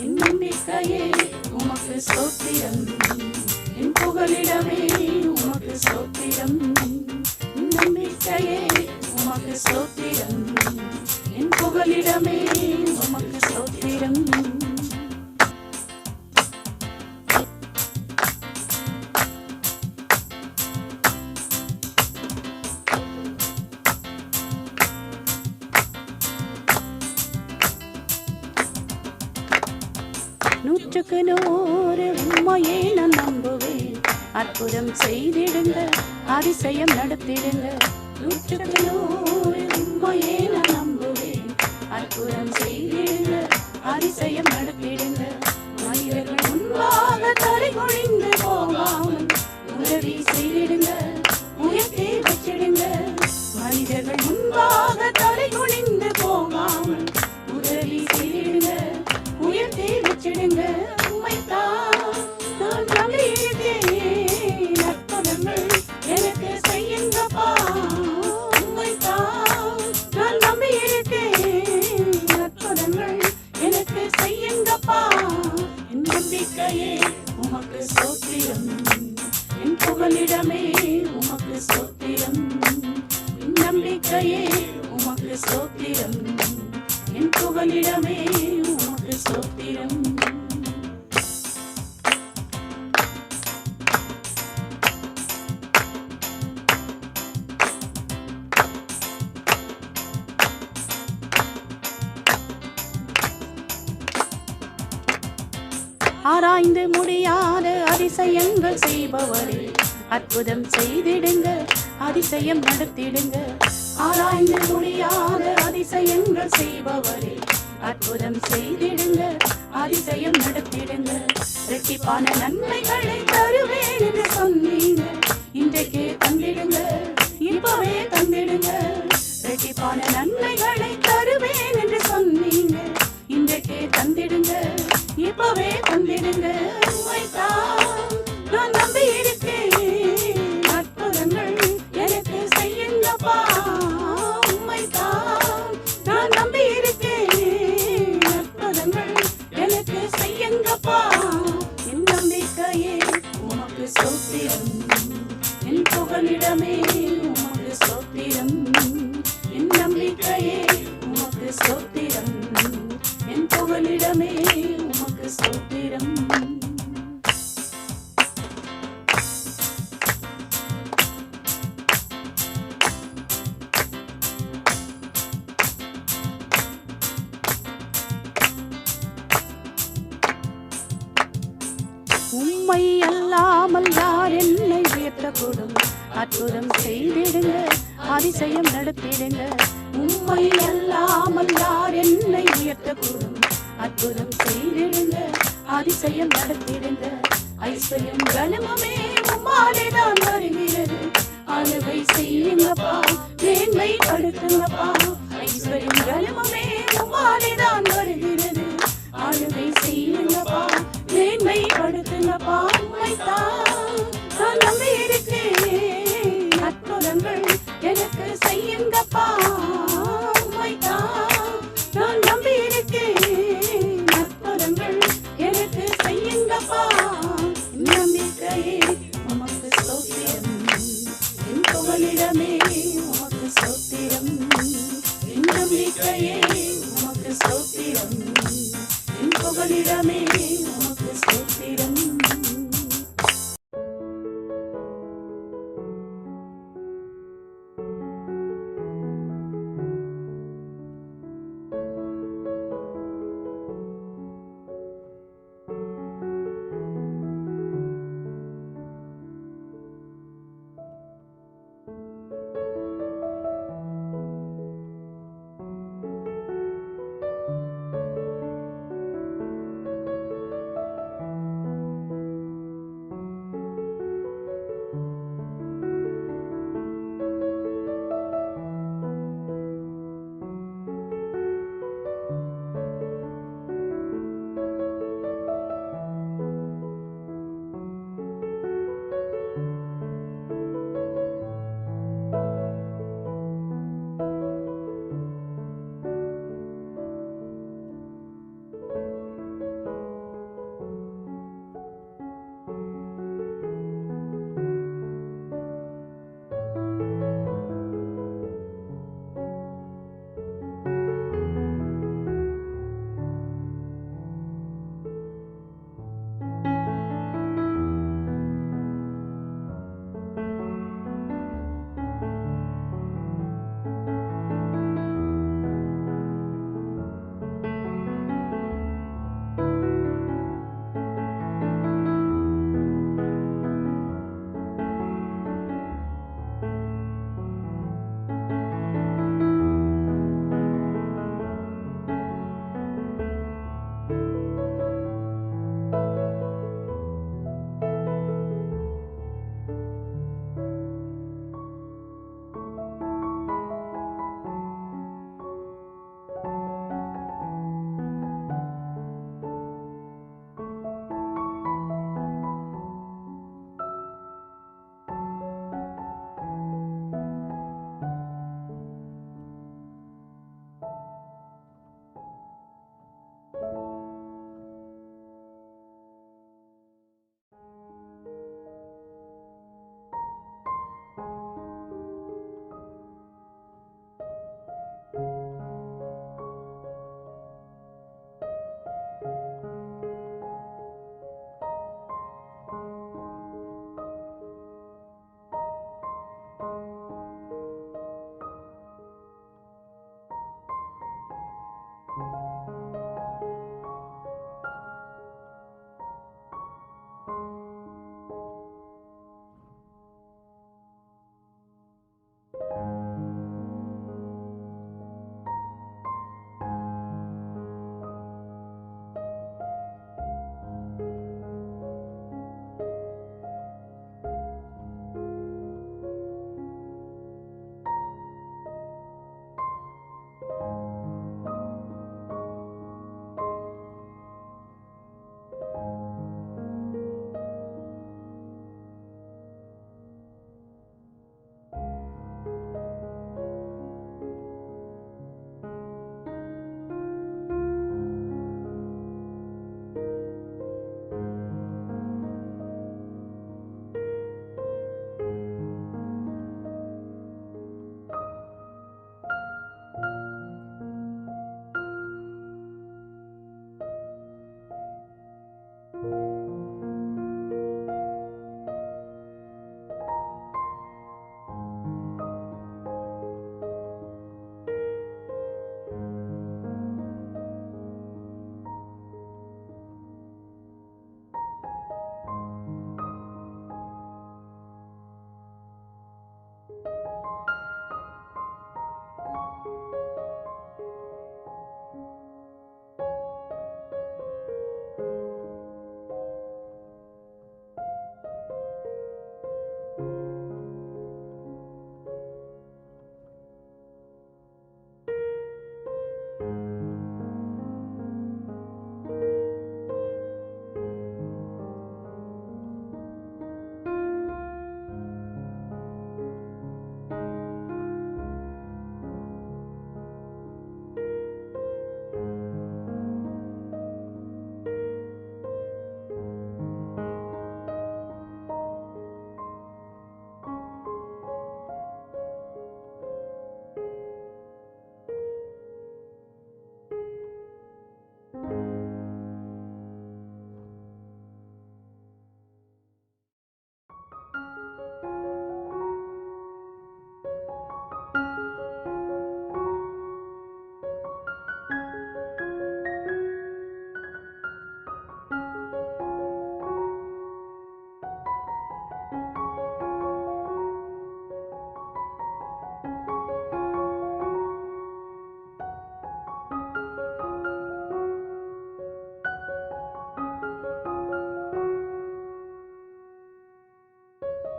என் நம்பிக்கையே உமக்கு ஸ்தோத்திரம், என் புகலிடமே உமக்கு ஸ்தோத்திரம். என் நம்பிக்கையே உமக்கு ஸ்தோத்திரம், என் புகலிடமே உமக்கு ஸ்தோத்திரம். நூற்றுக்கு நூறு உண்மையே நான் நம்புவேன், அற்புதம் செய்திடுங்க, அதிசயம் நடத்திடுங்க. நூற்றுக்கு நூறு உண்மையே நான் நம்புவேன், அற்புதம் செய்திடுங்க, அதிசயம் நடத்திடுங்க. மனிதர்கள் முன்பாக தலை குனிந்து போகாமல் உதவி செய்திடுங்க, உயர்த்தி வச்சிடுங்க. மனிதர்கள் முன்பாக தலை குனிந்து போகாமல் உதவி செய்திடுங்க, உயர்த்தி வச்சிடுங்க. உம்மைத்தான் நான் நம்பியிருக்கேன், அற்புதங்கள் எனக்கு செய்யுங்கப்பா. உம்மைத்தான் நான் நம்பியிருக்கேன், அற்புதங்கள் எனக்கு செய்யுங்கப்பா. என் நம்பிக்கையே உமக்கு ஸ்தோத்திரம், என் புகலிடமே உமக்கு ஸ்தோத்திரம். என் நம்பிக்கையே உமக்கு ஸ்தோத்திரம், என் புகலிடமே உமக்கு ஸ்தோத்திரம். ஆராய்ந்து முடியாத அதிசயங்கள் செய்பவரே, அற்புதம் செய்திடுங்க, அதிசயம் நடத்திடுங்க. ஆராய்ந்து முடியாத அதிசயங்கள் செய்பவரே, அற்புதம் செய்திடுங்க, அதிசயம் நடத்திடுங்க. இரட்டிப்பான நன்மைகளை தருவேன் என்று சொன்னீங்க, இன்றைக்கே தந்திடுங்க, இப்பவே தந்திடுங்க. இரட்டிப்பான நன்மைகளை தருவேன் என்று சொன்னீங்க, இன்றைக்கே தந்திடுங்க, இப்பவே தந்திடுங்க. உம்மைத்தான் நான் நம்பி இருக்கேன், அற்புதங்கள் எனக்கு செய்யுங்கப்பா. உம்மைத்தான் நான் நம்பி இருக்கேன், அற்புதங்கள் எனக்கு செய்யுங்கப்பா. என் நம்பிக்கையே உமக்கு ஸ்தோத்திரம், என் புகலிடமே உமக்கு ஸ்தோத்திரம். என் நம்பிக்கையே உமக்கு ஸ்தோத்திரம், என் புகலிடமே உமக்கு ஸ்தோத்திரம். உம்மை அல்லாமல் யார் என்னை உயர்த்தக்கூடும்? அற்புதம் செய்திடுங்க, அதிசயம் நடத்திடுங்க. உம்மை அல்லாமல் யார் என்னை உயர்த்தக்கூடும்? அற்புதம் செய்திடுங்க, அதிசயம் நடத்திடுங்க. ஐஸ்வர்யம் கனமுமே உம்மாலே தான் வருகிறது, ஆளுகை செய்யுங்கப்பா, மேன்மை படுத்துங்கப்பா. ஐஸ்வர்யம் கனமுமே உம்மாலே தான் வருகிறது, ஆளுகை செய்யுங்கப்பா, மேன்மை படுத்துங்கப்பா. உம்மைத்தான் நான் நம்பி இருக்கேன், அற்புதங்கள் எனக்கு செய்யுங்கப்பா. உம்மைத்தான் நான் நம்பி இருக்கேன், அற்புதங்கள் எனக்கு செய்யுங்கப்பா. என் நம்பிக்கையே உமக்கு ஸ்தோத்திரம், என் புகலிடமே உமக்கு ஸ்தோத்திரம். என் நம்பிக்கையே உமக்கு ஸ்தோத்திரம், என் புகலிடமே உமக்கு ஸ்தோத்திரம்.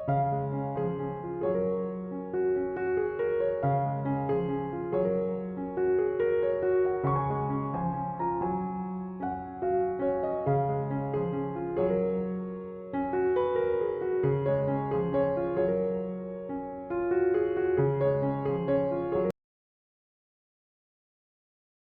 ஆமென்.